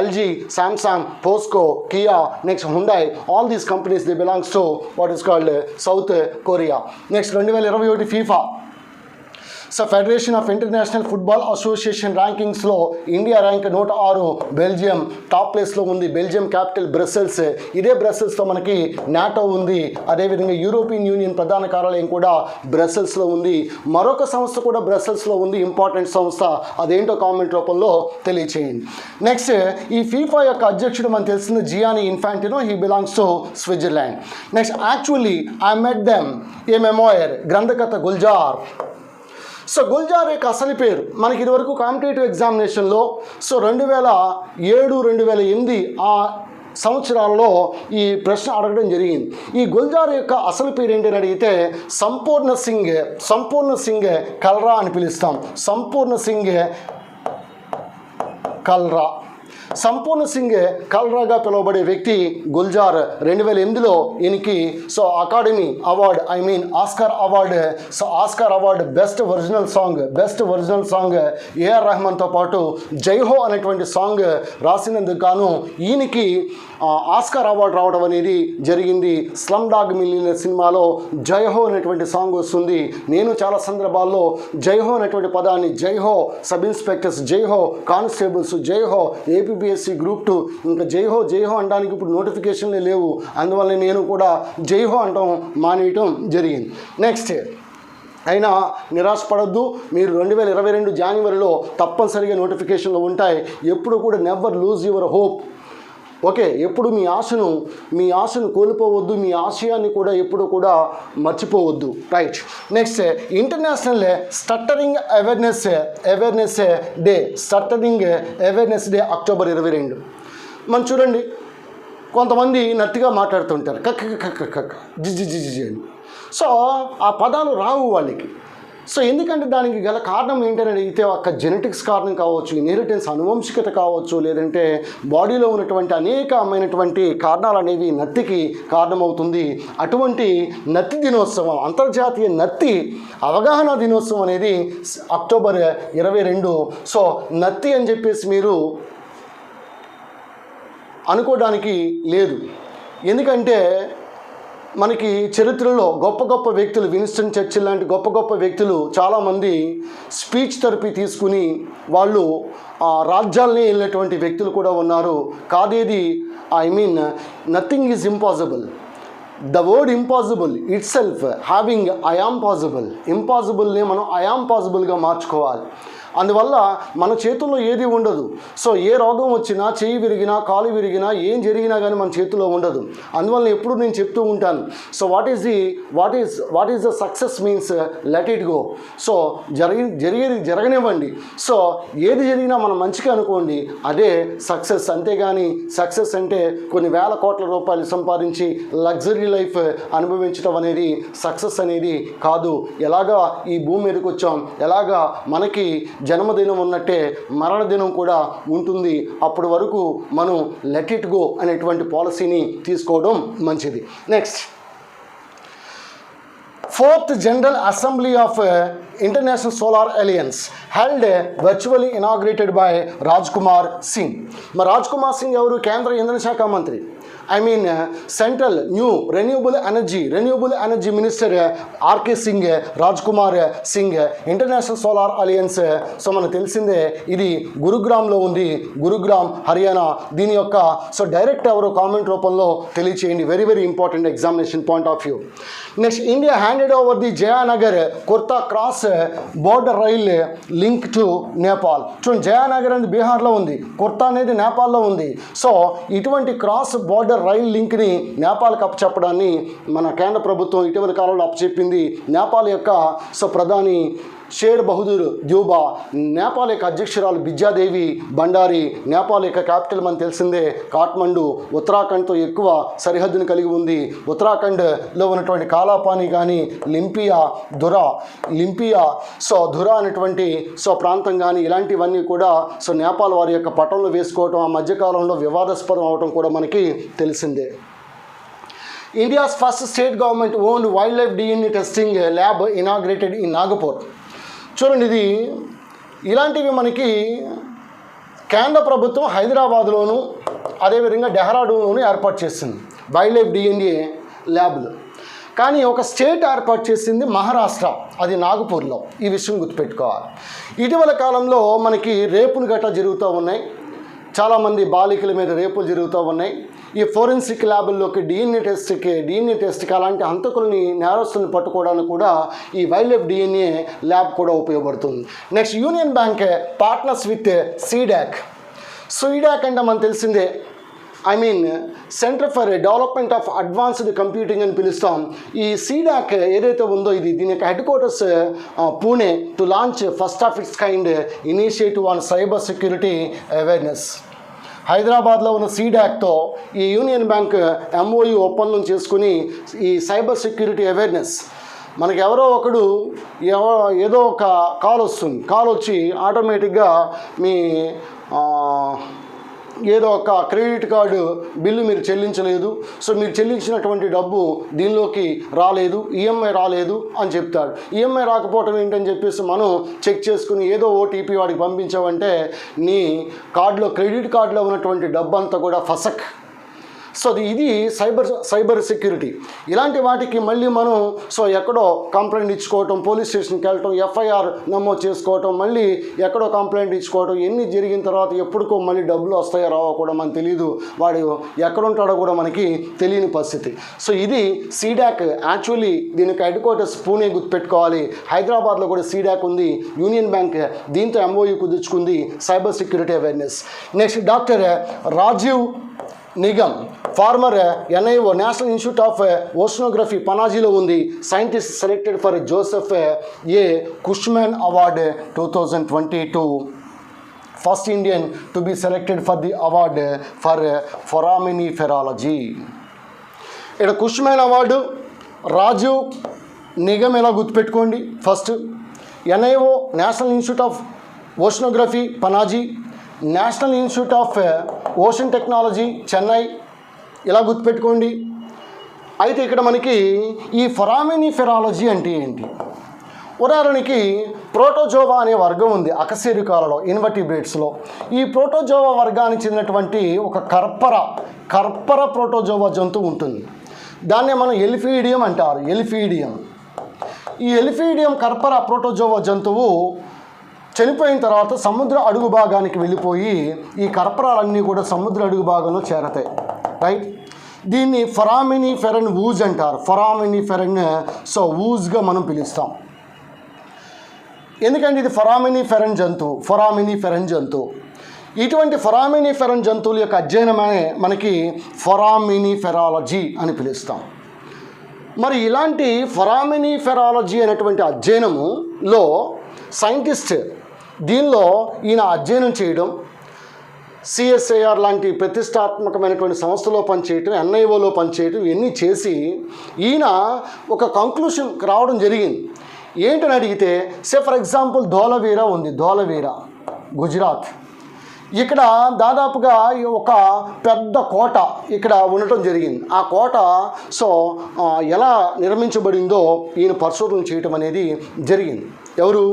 LG, Samsung, POSCO, Kia, next Hyundai, all these companies they belongs to what is called south Korea. Next, 2021 FIFA federation of international football association ర్యాంకింగ్స్లో ఇండియా ర్యాంక్ 106. బెల్జియం టాప్ ప్లేస్లో ఉంది. Belgium capital Brussels. ఇదే బ్రసెల్స్లో మనకి NATO ఉంది. అదేవిధంగా European union ప్రధాన కార్యాలయం కూడా బ్రసెల్స్లో ఉంది. మరొక సంస్థ కూడా బ్రసెల్స్లో ఉంది, ఇంపార్టెంట్ సంస్థ. అదేంటో కామెంట్ రూపంలో తెలియచేయండి. నెక్స్ట్, ఈ ఫీఫా యొక్క అధ్యక్షుడు మనకు తెలిసింది Gianni Infantino. He belongs to Switzerland. Next, actually I met them a memoir. గ్రంథకథ గుల్జార్. గుల్జార్ యొక్క అసలు పేరు మనకి ఇదివరకు కాంపిటేటివ్ ఎగ్జామినేషన్లో 2007, 2008 ఆ సంవత్సరాల్లో ఈ ప్రశ్న అడగడం జరిగింది. ఈ గుల్జార్ యొక్క అసలు పేరు ఏంటని అడిగితే సంపూర్ణ సింగ్ కల్రా అని పిలుస్తాం. సంపూర్ణ సింగ్ కల్రాగా పిలువబడే వ్యక్తి గుల్జార్. 2008లో ఈయనకి academy award, Oscar award best original song AR రెహమాన్తో పాటు జైహో అనేటువంటి సాంగ్ రాసినందుకు గాను ఈయనకి ఆస్కార్ అవార్డు రావడం అనేది జరిగింది. స్లమ్ డాగ్ మిలియనర్ సినిమాలో జైహో అనేటువంటి సాంగ్ వస్తుంది. నేను చాలా సందర్భాల్లో జైహో అనేటువంటి పదాన్ని Jai Ho sub inspectors, Jai Ho constables, Jai Ho APPSC group 2 ఇంకా జైహో అనడానికి ఇప్పుడు నోటిఫికేషన్లే లేవు. అందువల్ల నేను కూడా జైహో అంటాం మానేయటం జరిగింది. నెక్స్ట్, అయినా నిరాశపడద్దు. మీరు 2022 జనవరిలో తప్పనిసరిగా నోటిఫికేషన్లు ఉంటాయి. ఎప్పుడు కూడా never lose your hope. Okay, ఎప్పుడు మీ ఆశను కోల్పోవద్దు, మీ ఆశయాన్ని కూడా ఎప్పుడు కూడా మర్చిపోవద్దు. Right. Next, international stuttering awareness day. Stuttering awareness day October 22. మనం చూడండి, కొంతమంది నత్తిగా మాట్లాడుతుంటారు, కక్క కక్క కక్క జిజి జిజి అని. సో ఆ పదాలు రావు వాళ్ళకి. సో ఎందుకంటే దానికి గల కారణం ఏంటని అడిగితే ఒక జెనెటిక్స్ కారణం కావచ్చు, ఇన్హెరిటెన్స్ అనువంశికత కావచ్చు, లేదంటే బాడీలో ఉన్నటువంటి అనేకమైనటువంటి కారణాలు అనేవి నత్తికి కారణమవుతుంది. అటువంటి నత్తి దినోత్సవం, అంతర్జాతీయ నత్తి అవగాహన దినోత్సవం అనేది అక్టోబర్ 22. సో నత్తి అని చెప్పేసి మీరు అనుకోవడానికి లేదు. ఎందుకంటే మనకి చరిత్రలో గొప్ప గొప్ప వ్యక్తులు, విన్స్టన్ చర్చిల్ లాంటి గొప్ప గొప్ప వ్యక్తులు చాలామంది స్పీచ్ థెరపీ తీసుకుని వాళ్ళు రాజ్యాలని వెళ్ళినటువంటి వ్యక్తులు కూడా ఉన్నారు. కాదేది nothing is impossible. The word impossible itself having I am possible. ఇంపాసిబుల్ని మనం ఐ యామ్ పాసిబుల్గా మార్చుకోవాలి. అందువల్ల మన చేతుల్లో ఏది ఉండదు. సో ఏ రోగం వచ్చినా, చెయ్యి విరిగినా, కాలు విరిగినా, ఏం జరిగినా కానీ మన చేతుల్లో ఉండదు. అందువల్ల ఎప్పుడు నేను చెప్తూ ఉంటాను, so what is the success means let it go. So జరిగేది జరగనివ్వండి. సో ఏది జరిగినా మనం మంచిగా అనుకోండి, అదే సక్సెస్. అంతేగాని సక్సెస్ అంటే కొన్ని వేల కోట్ల రూపాయలు సంపాదించి లగ్జరీ లైఫ్ అనుభవించడం అనేది సక్సెస్ అనేది కాదు. ఎలాగా ఈ భూమి మీదకి వచ్చాం, ఎలాగా మనకి జన్మదినం ఉన్నట్టే మరణదినం కూడా ఉంటుంది. అప్పటి వరకు మనం లెట్ ఇట్ గో అనేటువంటి పాలసీని తీసుకోవడం మంచిది. Next, 4th General Assembly of International Solar Alliance held virtually inaugurated by Rajkumar Singh. మరి రాజ్కుమార్ సింగ్ ఎవరు? కేంద్ర ఇంధన శాఖ మంత్రి. Central new renewable energy minister RK Singh, Rajkumar Singh. International solar alliance, so మనకు తెలిసిందే, ఇది గురుగ్రామ్లో ఉంది, గురుగ్రామ్, హర్యానా. దీని యొక్క డైరెక్ట్ ఎవరు కామెంట్ రూపంలో తెలియచేయండి. Very very important examination point of view. Next, India handed over the Jayanagar kurta cross border rail link to Nepal. చూడండి, జయానగర్ అనేది బీహార్లో ఉంది, కుర్తా అనేది నేపాల్లో ఉంది. సో ఇటువంటి క్రాస్ బోర్డర్ రైల్ లింక్ని నేపాల్కి అప్పచెప్పడాన్ని మన కేంద్ర ప్రభుత్వం ఇటీవల కాలంలో అప్పచెప్పింది. నేపాల్ యొక్క ప్రధాని షేర్ బహదూర్ ద్యూబా, నేపాల్ యొక్క అధ్యక్షురాలు బిద్యాదేవి భండారి. నేపాల్ యొక్క క్యాపిటల్ మనకు తెలిసిందే కాఠ్మండు. ఉత్తరాఖండ్తో ఎక్కువ సరిహద్దును కలిగి ఉంది. ఉత్తరాఖండ్లో ఉన్నటువంటి కాలాపాని కానీ, లింపియా ధురా అనేటువంటి ప్రాంతం కానీ, ఇలాంటివన్నీ కూడా నేపాల్ వారి యొక్క పటంలో వేసుకోవటం ఆ మధ్యకాలంలో వివాదాస్పదం అవటం కూడా మనకి తెలిసిందే. India's first state government owned wild life DNA testing lab inaugurated in Nagpur. చూడండి, ఇలాంటివి మనకి కేంద్ర ప్రభుత్వం హైదరాబాద్లోను అదేవిధంగా డెహ్రాడూన్లోనూ ఏర్పాటు చేసింది వైల్డ్ లైఫ్ DNA ల్యాబ్లు. కానీ ఒక స్టేట్ ఏర్పాటు చేసింది మహారాష్ట్ర, అది నాగపూర్లో. ఈ విషయం గుర్తుపెట్టుకోవాలి. ఇటీవల కాలంలో మనకి రేపులు గట్రా జరుగుతూ ఉన్నాయి, చాలామంది బాలికల మీద రేపులు జరుగుతూ ఉన్నాయి. ఈ ఫోరెన్సిక్ ల్యాబుల్లోకి DNA టెస్ట్కి అలాంటి హంతకుల్ని, నేరస్తుల్ని పట్టుకోవడానికి కూడా ఈ వైల్డ్ లైఫ్ DNA ల్యాబ్ కూడా ఉపయోగపడుతుంది. Next, union bank partners with C-DAC అంటే మనకు తెలిసిందే, centre for development of advanced computing అని పిలుస్తాం. ఈ సీడాక్ ఏదైతే ఉందో దీని యొక్క head quarters Pune to launch first of it's kind initiative on cyber security awareness. హైదరాబాద్లో ఉన్న సీడాక్తో ఈ యూనియన్ బ్యాంక్ MOU ఒప్పందం చేసుకుని ఈ సైబర్ సెక్యూరిటీ అవేర్నెస్, మనకి ఎవరో ఒకడు ఏదో ఒక కాల్ వచ్చి ఆటోమేటిక్గా మీ ఏదో ఒక క్రెడిట్ కార్డు బిల్లు మీరు చెల్లించలేదు, సో మీరు చెల్లించినటువంటి డబ్బు దీనిలోకి రాలేదు, EMI రాలేదు అని చెప్తాడు. EMI రాకపోవటం ఏంటని చెప్పేసి మనం చెక్ చేసుకుని ఏదో OTP వాడికి పంపించావంటే నీ కార్డులో, క్రెడిట్ కార్డులో ఉన్నటువంటి డబ్బు అంతా కూడా సో ఇది సైబర్ సెక్యూరిటీ. ఇలాంటి వాటికి మళ్ళీ మనం ఎక్కడో కంప్లైంట్ ఇచ్చుకోవటం, పోలీస్ స్టేషన్కి వెళ్ళటం, ఎఫ్ఐఆర్ నమోదు చేసుకోవటం, మళ్ళీ ఎక్కడో కంప్లైంట్ ఇచ్చుకోవటం, ఎన్ని జరిగిన తర్వాత ఎప్పుడుకో మళ్ళీ డబ్బులు వస్తాయో రావో కూడా మనకు తెలియదు, వాడు ఎక్కడుంటాడో కూడా మనకి తెలియని పరిస్థితి. సో ఇది సీడాక్. యాక్చువల్లీ దీనికి హెడ్ క్వార్టర్స్ పూణే గుర్తుపెట్టుకోవాలి. హైదరాబాద్లో కూడా సీడాక్ ఉంది, యూనియన్ బ్యాంక్ దీంతో ఎంఓయూ కుదుర్చుకుంది cyber security awareness. Next doctor Rajiv Nigam, former NIO national institute of oceanography పనాజీలో ఉంది. Scientist selected for Joseph A Cushman award 2022. First Indian to be selected for the award for foraminiferology. ఇక్కడ Cushman award, Rajiv Nigam ఎలా గుర్తుపెట్టుకోండి. First NIO national institute of oceanography Panaji, national institute of ocean technology Chennai, ఇలా గుర్తుపెట్టుకోండి. అయితే ఇక్కడ మనకి ఈ ఫొరామినిఫెరాలజీ అంటే ఏంటి? ఉదాహరణకి ప్రోటోజోవా అనే వర్గం ఉంది అకశేరుకాలలో, ఇన్వర్టిబ్రేట్స్లో. ఈ ప్రోటోజోవా వర్గానికి చెందినటువంటి ఒక కర్పర ప్రోటోజోవా జంతువు ఉంటుంది. దాన్నే మనం ఎలిఫీడియం అంటారు. ఈ ఎలిఫీడియం కర్పర ప్రోటోజోవా జంతువు చనిపోయిన తర్వాత సముద్ర అడుగు భాగానికి వెళ్ళిపోయి ఈ కర్పరాలన్నీ కూడా సముద్ర అడుగు భాగంలో చేరతాయి, రైట్? దీన్ని ఫొరామినిఫెరన్ వూజ్ అంటారు. ఫొరామినిఫెరన్ వూజ్గా మనం పిలుస్తాం. ఎందుకంటే ఇది ఫొరామినిఫెరన్ జంతువు. ఇటువంటి ఫొరామినిఫెరన్ జంతువుల యొక్క అధ్యయనమే మనకి ఫొరామినిఫెరాలజీ అని పిలుస్తాం. మరి ఇలాంటి ఫొరామినిఫెరాలజీ అనేటువంటి అధ్యయనములో సైంటిస్ట్ దీనిలో ఈయన అధ్యయనం చేయడం, CSIR లాంటి ప్రతిష్టాత్మకమైనటువంటి సంస్థలో పనిచేయటం, NIOలో పనిచేయటం, ఇవన్నీ చేసి ఈయన ఒక కంక్లూషన్ రావడం జరిగింది. ఏంటని అడిగితే, ఫర్ ఎగ్జాంపుల్ ధోలవీరా ఉంది, గుజరాత్. ఇక్కడ దాదాపుగా ఒక పెద్ద కోట ఇక్కడ ఉండటం జరిగింది. ఆ కోట ఎలా నిర్మించబడిందో ఈయన పరిశోధన చేయటం అనేది జరిగింది. ఎవరు?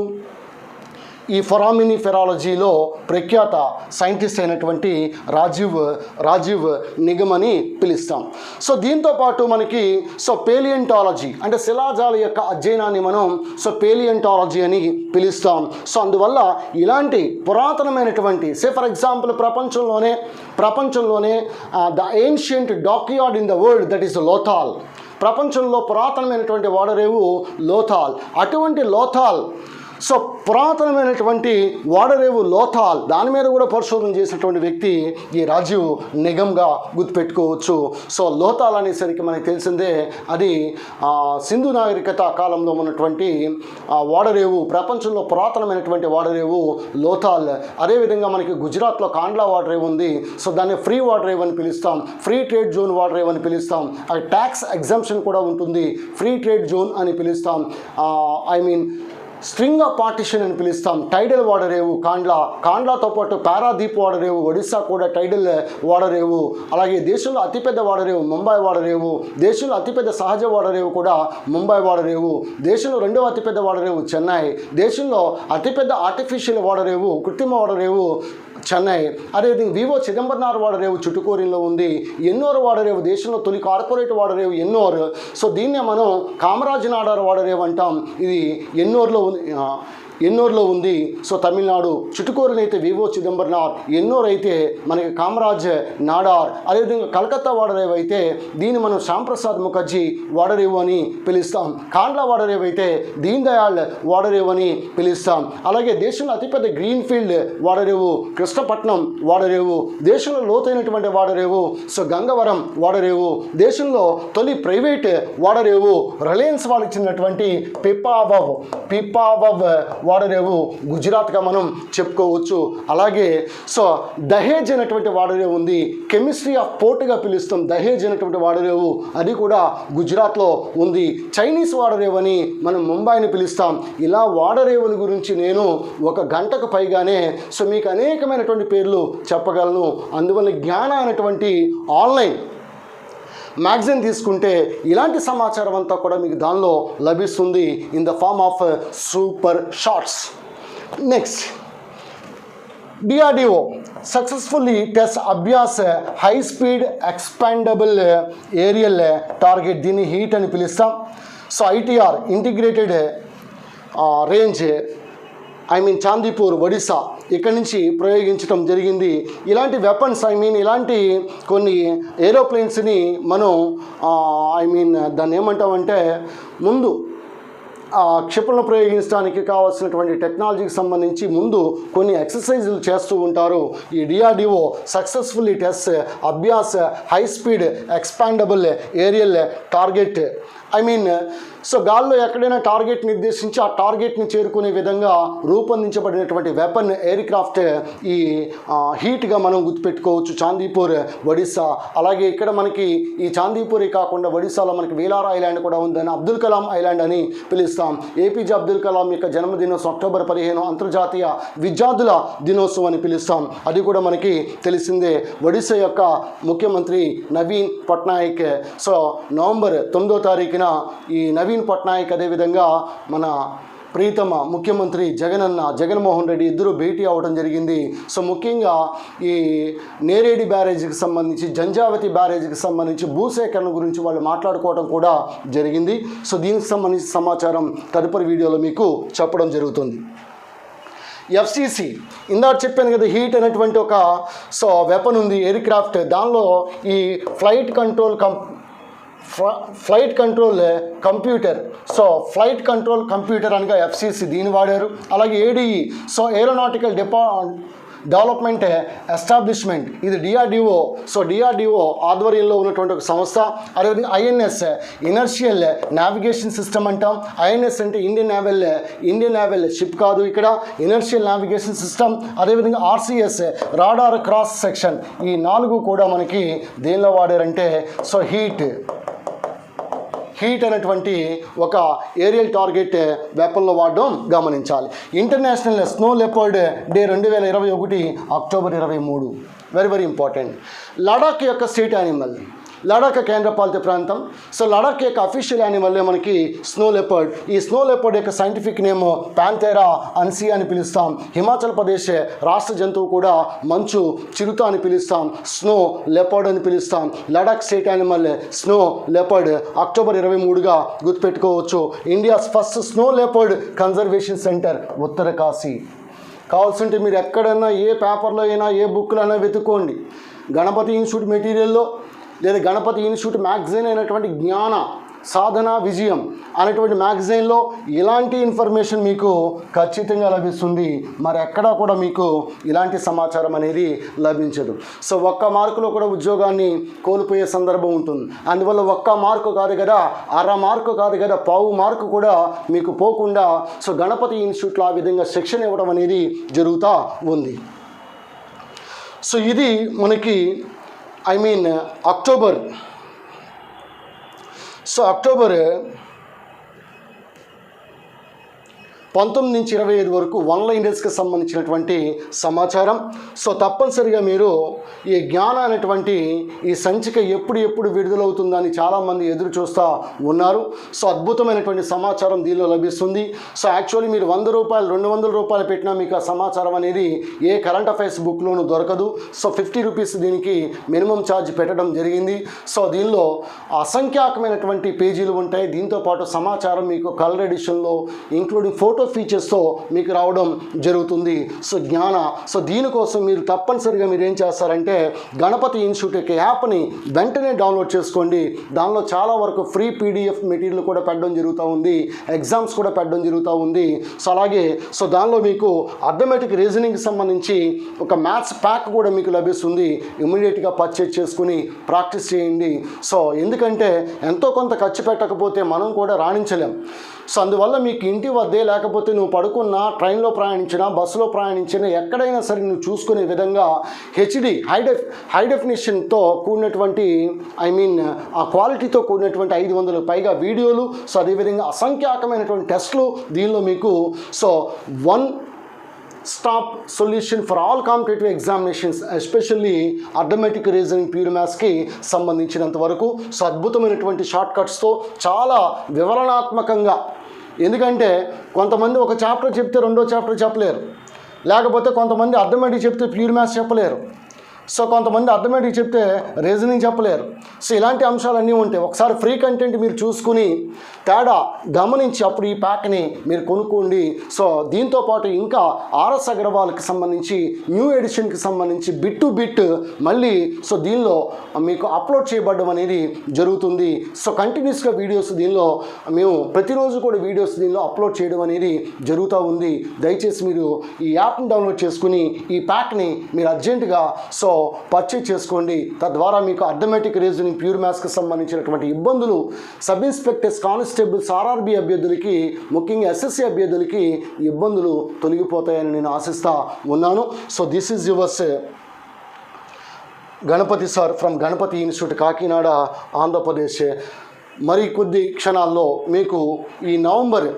ఈ ఫొరామినిఫెరాలజీలో ప్రఖ్యాత సైంటిస్ట్ అయినటువంటి రాజీవ్ నిగమ్ అని పిలుస్తాం. దీంతోపాటు మనకి పేలియంటాలజీ అంటే శిలాజాల యొక్క అధ్యయనాన్ని మనం పేలియంటాలజీ అని పిలుస్తాం. అందువల్ల ఇలాంటి పురాతనమైనటువంటి ఫర్ ఎగ్జాంపుల్ ప్రపంచంలోనే the ancient dockyard in the world that is Lothal. ప్రపంచంలో పురాతనమైనటువంటి ఓడరేవు లోథాల్. అటువంటి లోథాల్ పురాతనమైనటువంటి ఓడరేవు లోథాల్, దాని మీద కూడా పరిశోధన చేసినటువంటి వ్యక్తి ఈ రాజీవ్ నిగమ్గా గుర్తుపెట్టుకోవచ్చు. లోథాల్ అనేసరికి మనకి తెలిసిందే, అది సింధు నాగరికత కాలంలో ఉన్నటువంటి ఓడరేవు, ప్రపంచంలో పురాతనమైనటువంటి ఓడరేవు లోథాల్. అదేవిధంగా మనకి గుజరాత్లో కాండ్లా ఓడరేవు ఉంది. దాన్ని ఫ్రీ ఓడరేవు అని పిలుస్తాం, ఫ్రీ ట్రేడ్ జోన్ ఓడరేవు అని పిలుస్తాం. అది ట్యాక్స్ ఎగ్జంప్షన్ కూడా ఉంటుంది, ఫ్రీ ట్రేడ్ జోన్ అని పిలుస్తాం. స్ట్రింగ్ ఆఫ్ పార్టిషన్ అని పిలుస్తాం. టైడల్ ఓడరేవు కాండ్లాతో పాటు పారాదీప్ ఓడరేవు, ఒడిస్సా కూడా టైడల్ ఓడరేవు. అలాగే దేశంలో అతిపెద్ద ఓడరేవు ముంబై ఓడరేవు. దేశంలో అతిపెద్ద సహజ ఓడరేవు కూడా ముంబై ఓడరేవు. దేశంలో రెండవ అతిపెద్ద ఓడరేవు చెన్నై. దేశంలో అతిపెద్ద ఆర్టిఫిషియల్ ఓడరేవు, కృత్రిమ ఓడరేవు చెన్నై. అదేవిధంగా వివో చిదంబరనార్ ఓడరేవు చుట్టుకోరిలో ఉంది. ఎన్నోర్ ఓడరేవు దేశంలో తొలి కార్పొరేట్ ఓడరేవు ఎన్నోర్. దీన్నే మనం కామరాజ్ నాడార్ ఓడరేవు అంటాం. ఇది ఎన్నోర్లో ఉంది. తమిళనాడు. చుట్టుకోరునైతే వివో చిదంబరనార్, ఎన్నోర్ అయితే మనకి కామరాజ్ నాడార్. అదేవిధంగా కలకత్తా ఓడరేవు అయితే దీన్ని మనం శ్యాంప్రసాద్ ముఖర్జీ ఓడరేవు అని పిలుస్తాం. కాండ్లా ఓడరేవు అయితే దీన్ దయాళ్ ఓడరేవు అని పిలుస్తాం. అలాగే దేశంలో అతిపెద్ద గ్రీన్ ఫీల్డ్ ఓడరేవు కృష్ణపట్నం ఓడరేవు. దేశంలో లోతైనటువంటి ఓడరేవు గంగవరం ఓడరేవు. దేశంలో తొలి ప్రైవేట్ ఓడరేవు రిలయన్స్ వాళ్ళకి చెందినటువంటి పిపావవ్ ఓడరేవు గుజరాత్గా మనం చెప్పుకోవచ్చు. అలాగే దహేజ్ అనేటువంటి ఓడరేవు ఉంది, కెమిస్ట్రీ ఆఫ్ పోర్ట్గా పిలుస్తాం. దహేజ్ అనేటువంటి ఓడరేవు అది కూడా గుజరాత్లో ఉంది. చైనీస్ ఓడరేవు అని మనం ముంబైని పిలుస్తాం. ఇలా ఓడరేవుల గురించి నేను ఒక గంటకు పైగానే మీకు అనేకమైనటువంటి పేర్లు చెప్పగలను. అందువల్ల జ్ఞాన అనేటువంటి ఆన్లైన్ మ్యాగజైన్ తీసుకుంటే ఇలాంటి సమాచారం అంతా కూడా మీకు దానిలో లభిస్తుంది in the form of super shorts. Next DRDO successfully test Abhyas high speed expandable aerial target, దీన్ని హీట్ అని పిలుస్తాం. So ITR integrated range Chandipur Odisha ఇక్కడి నుంచి ప్రయోగించడం జరిగింది. ఇలాంటి వెపన్స్ ఇలాంటి కొన్ని ఏరోప్లేన్స్ని మనం దాన్ని ఏమంటామంటే ముందు క్షిపణులు ప్రయోగించడానికి కావాల్సినటువంటి టెక్నాలజీకి సంబంధించి ముందు కొన్ని ఎక్సర్సైజులు చేస్తూ ఉంటారు. ఈ DRDO successfully test Abhyas high speed expandable aerial target. So గాల్లో ఎక్కడైనా టార్గెట్ నిర్దేశించి ఆ టార్గెట్ని చేరుకునే విధంగా రూపొందించబడినటువంటి వెపన్ ఎయిర్ క్రాఫ్ట్ ఈ హీట్గా మనం గుర్తుపెట్టుకోవచ్చు. చాందీపూర్ ఒడిశా. అలాగే ఇక్కడ మనకి ఈ చాందీపూర్ కాకుండా ఒడిశాలో మనకి వీలార్ ఐలాండ్ కూడా ఉందని అబ్దుల్ కలాం ఐలాండ్ అని పిలుస్తాం. APJ అబ్దుల్ కలాం యొక్క జన్మదినోత్సవం అక్టోబర్ 15 అంతర్జాతీయ విద్యార్థుల దినోత్సవం అని పిలుస్తాం. అది కూడా మనకి తెలిసిందే. ఒడిశా యొక్క ముఖ్యమంత్రి నవీన్ పట్నాయక్. సో నవంబర్ 9వ తారీఖున ఈ నవీన్ పట్నాయక్ అదేవిధంగా మన ప్రీతమ ముఖ్యమంత్రి జగన్మోహన్ రెడ్డి ఇద్దరు భేటీ అవ్వడం జరిగింది. సో ముఖ్యంగా ఈ నేరేడి బ్యారేజీకి సంబంధించి, జంజావతి బ్యారేజీకి సంబంధించి భూసేకరణ గురించి వాళ్ళు మాట్లాడుకోవడం కూడా జరిగింది. సో దీనికి సంబంధించిన సమాచారం తదుపరి వీడియోలో మీకు చెప్పడం జరుగుతుంది. FCC ఇందాక చెప్పాను కదా, హీట్ అనేటువంటి ఒక వెపన్ ఉంది, ఎయిర్ క్రాఫ్ట్. దానిలో ఈ flight control computer. So flight control computer అనగా FCC దీన్ని వాడారు. అలాగే ADE ఏరోనాటికల్ డెవలప్మెంట్ ఎస్టాబ్లిష్మెంట్, ఇది DRDO. సో DRDO ఆధ్వర్యంలో ఉన్నటువంటి ఒక సంస్థ. అదేవిధంగా INS ఇనర్షియల్ నావిగేషన్ సిస్టమ్ అంటాం. INS అంటే ఇండియన్ నేవల్ షిప్ కాదు, ఇక్కడ ఇనర్షియల్ నావిగేషన్ సిస్టమ్. అదేవిధంగా RCS రాడార్ క్రాస్ సెక్షన్. ఈ 4 కూడా మనకి దేనిలో వాడారంటే హీట్ అనేటువంటి ఒక ఏరియల్ టార్గెట్ వెపన్లో వాడడం గమనించాలి. International snow leopard day 2021 October 23. Very important. Ladakh యొక్క స్టేట్ యానిమల్, లడాక్ కేంద్రపాలిత ప్రాంతం. సో లడాక్ యొక్క అఫీషియల్ యానిమల్లే మనకి స్నో లెపర్డ్. ఈ స్నో లెపర్డ్ యొక్క సైంటిఫిక్ నేమ్ ప్యాంథెరా అన్సియా అని పిలుస్తాం. హిమాచల్ ప్రదేశ్ రాష్ట్ర జంతువు కూడా మంచు చిరుత అని పిలుస్తాం. స్నో లెపర్డ్ అని పిలుస్తాం. Ladakh state animal snow leopard. October 23గా గుర్తుపెట్టుకోవచ్చు. India's first snow leopard conservation centre Uttarkashi. కావాల్సింటే మీరు ఎక్కడైనా ఏ పేపర్లో అయినా ఏ బుక్లో అయినా వెతుక్కోండి. గణపతి ఇన్స్టిట్యూట్ మెటీరియల్లో లేదా గణపతి ఇన్స్టిట్యూట్ మ్యాగజైన్ అయినటువంటి జ్ఞాన సాధన విజయం అనేటువంటి మ్యాగజైన్లో ఇలాంటి ఇన్ఫర్మేషన్ మీకు ఖచ్చితంగా లభిస్తుంది. మరి ఎక్కడా కూడా మీకు ఇలాంటి సమాచారం అనేది లభించదు. సో 1 మార్కులో కూడా ఉద్యోగాన్ని కోల్పోయే సందర్భం ఉంటుంది. అందువల్ల 1 మార్కు కాదు కదా, 1/2 మార్కు కాదు కదా, 1/4 మార్కు కూడా మీకు పోకుండా సో గణపతి ఇన్స్టిట్యూట్లో ఆ విధంగా శిక్షణ ఇవ్వడం అనేది జరుగుతూ ఉంది. సో ఇది మనకి అక్టోబర్ 19 నుంచి 25 వరకు ఆన్లైన్ డేస్కి సంబంధించినటువంటి సమాచారం. సో తప్పనిసరిగా మీరు ఈ జ్ఞాన అనేటువంటి ఈ సంచిక ఎప్పుడు విడుదలవుతుందని చాలామంది ఎదురు చూస్తూ ఉన్నారు. సో అద్భుతమైనటువంటి సమాచారం దీనిలో లభిస్తుంది. సో యాక్చువల్లీ మీరు 100 రూపాయలు 200 రూపాయలు పెట్టినా మీకు ఆ సమాచారం అనేది ఏ కరెంట్ అఫైర్స్ బుక్లోనూ దొరకదు. సో 50 రూపీస్ దీనికి మినిమం ఛార్జ్ పెట్టడం జరిగింది. సో దీనిలో అసంఖ్యాకమైనటువంటి పేజీలు ఉంటాయి. దీంతోపాటు సమాచారం మీకు కలర్ ఎడిషన్లో ఇంక్లూడింగ్ ఫోటో ఫీచర్స్తో మీకు రావడం జరుగుతుంది. సో సో దీనికోసం మీరు తప్పనిసరిగా మీరు ఏం చేస్తారంటే గణపతి ఇన్స్టిట్యూట్ యొక్క యాప్ని వెంటనే డౌన్లోడ్ చేసుకోండి. దానిలో చాలా వరకు ఫ్రీ PDF మెటీరియల్ కూడా పెట్టడం జరుగుతూ ఉంది. ఎగ్జామ్స్ కూడా పెట్టడం జరుగుతూ ఉంది. సో అలాగే దానిలో మీకు అర్థమెటిక్ రీజనింగ్కి సంబంధించి ఒక మ్యాథ్స్ ప్యాక్ కూడా మీకు లభిస్తుంది. ఇమ్మీడియట్గా పర్చేజ్ చేసుకుని ప్రాక్టీస్ చేయండి. సో ఎందుకంటే ఎంతో కొంత ఖర్చు పెట్టకపోతే మనం కూడా రాణించలేం. సో అందువల్ల మీకు ఇంటి వద్దే లేకపోతే నువ్వు పడుకున్నా, ట్రైన్లో ప్రయాణించినా, బస్సులో ప్రయాణించినా ఎక్కడైనా సరే నువ్వు చూసుకునే విధంగా HD హై డెఫినేషన్తో కూడినటువంటి ఆ క్వాలిటీతో కూడినటువంటి 500 పైగా వీడియోలు. సో అదేవిధంగా అసంఖ్యాకమైనటువంటి టెస్టులు దీనిలో మీకు. So 1 stop solution for all competitive examinations, especially arithmetic reasoning pure మ్యాథ్స్కి సంబంధించినంత వరకు. సో అద్భుతమైనటువంటి షార్ట్ కట్స్తో చాలా వివరణాత్మకంగా. ఎందుకంటే కొంతమంది ఒక చాప్టర్ చెప్తే 2వ చాప్టర్ చెప్పలేరు. లేకపోతే కొంతమంది అర్థమెటిక్ చెప్తే ప్యూర్ మ్యాథ్స్ చెప్పలేరు. సో కొంతమంది అర్థమెటిక్ చెప్తే రీజనింగ్ చెప్పలేరు. సో ఇలాంటి అంశాలన్నీ ఉంటాయి. ఒకసారి ఫ్రీ కంటెంట్ మీరు చూసుకుని తేడా గమనించి అప్పుడు ఈ ప్యాక్ని మీరు కొనుక్కోండి. సో దీంతోపాటు ఇంకా ఆర్ఎస్ అగర్వాల్కి సంబంధించి న్యూ ఎడిషన్కి సంబంధించి బిట్ టు బిట్ మళ్ళీ సో దీనిలో మీకు అప్లోడ్ చేయబడడం అనేది జరుగుతుంది. సో కంటిన్యూస్గా వీడియోస్ దీనిలో మేము ప్రతిరోజు కూడా వీడియోస్ దీనిలో అప్లోడ్ చేయడం అనేది జరుగుతూ ఉంది. దయచేసి మీరు ఈ యాప్ని డౌన్లోడ్ చేసుకుని ఈ ప్యాక్ని మీరు అర్జెంటుగా సో పర్చేజ్ చేసుకోండి. తద్వారా మీకు అర్థమెటిక్, రీజనింగ్, ప్యూర్ మ్యాథ్స్కి సంబంధించినటువంటి ఇబ్బందులు సబ్ ఇన్స్పెక్టర్స్, కానిస్టేబుల్స్, ఆర్ఆర్బీ అభ్యర్థులకి, ముఖ్యంగా ఎస్ఎస్సి అభ్యర్థులకి ఇబ్బందులు తొలగిపోతాయని నేను ఆశిస్తూ ఉన్నాను. So this is yours Ganapathi sir from Ganapathi institute, Kakinada, Andhra Pradesh. మరి కొద్ది క్షణాల్లో మీకు ఈ నవంబర్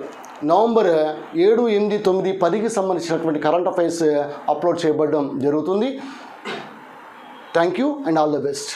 7, 8, 9, 10కి సంబంధించినటువంటి కరెంట్ అఫైర్స్ అప్లోడ్ చేయబడడం జరుగుతుంది. Thank you and all the best.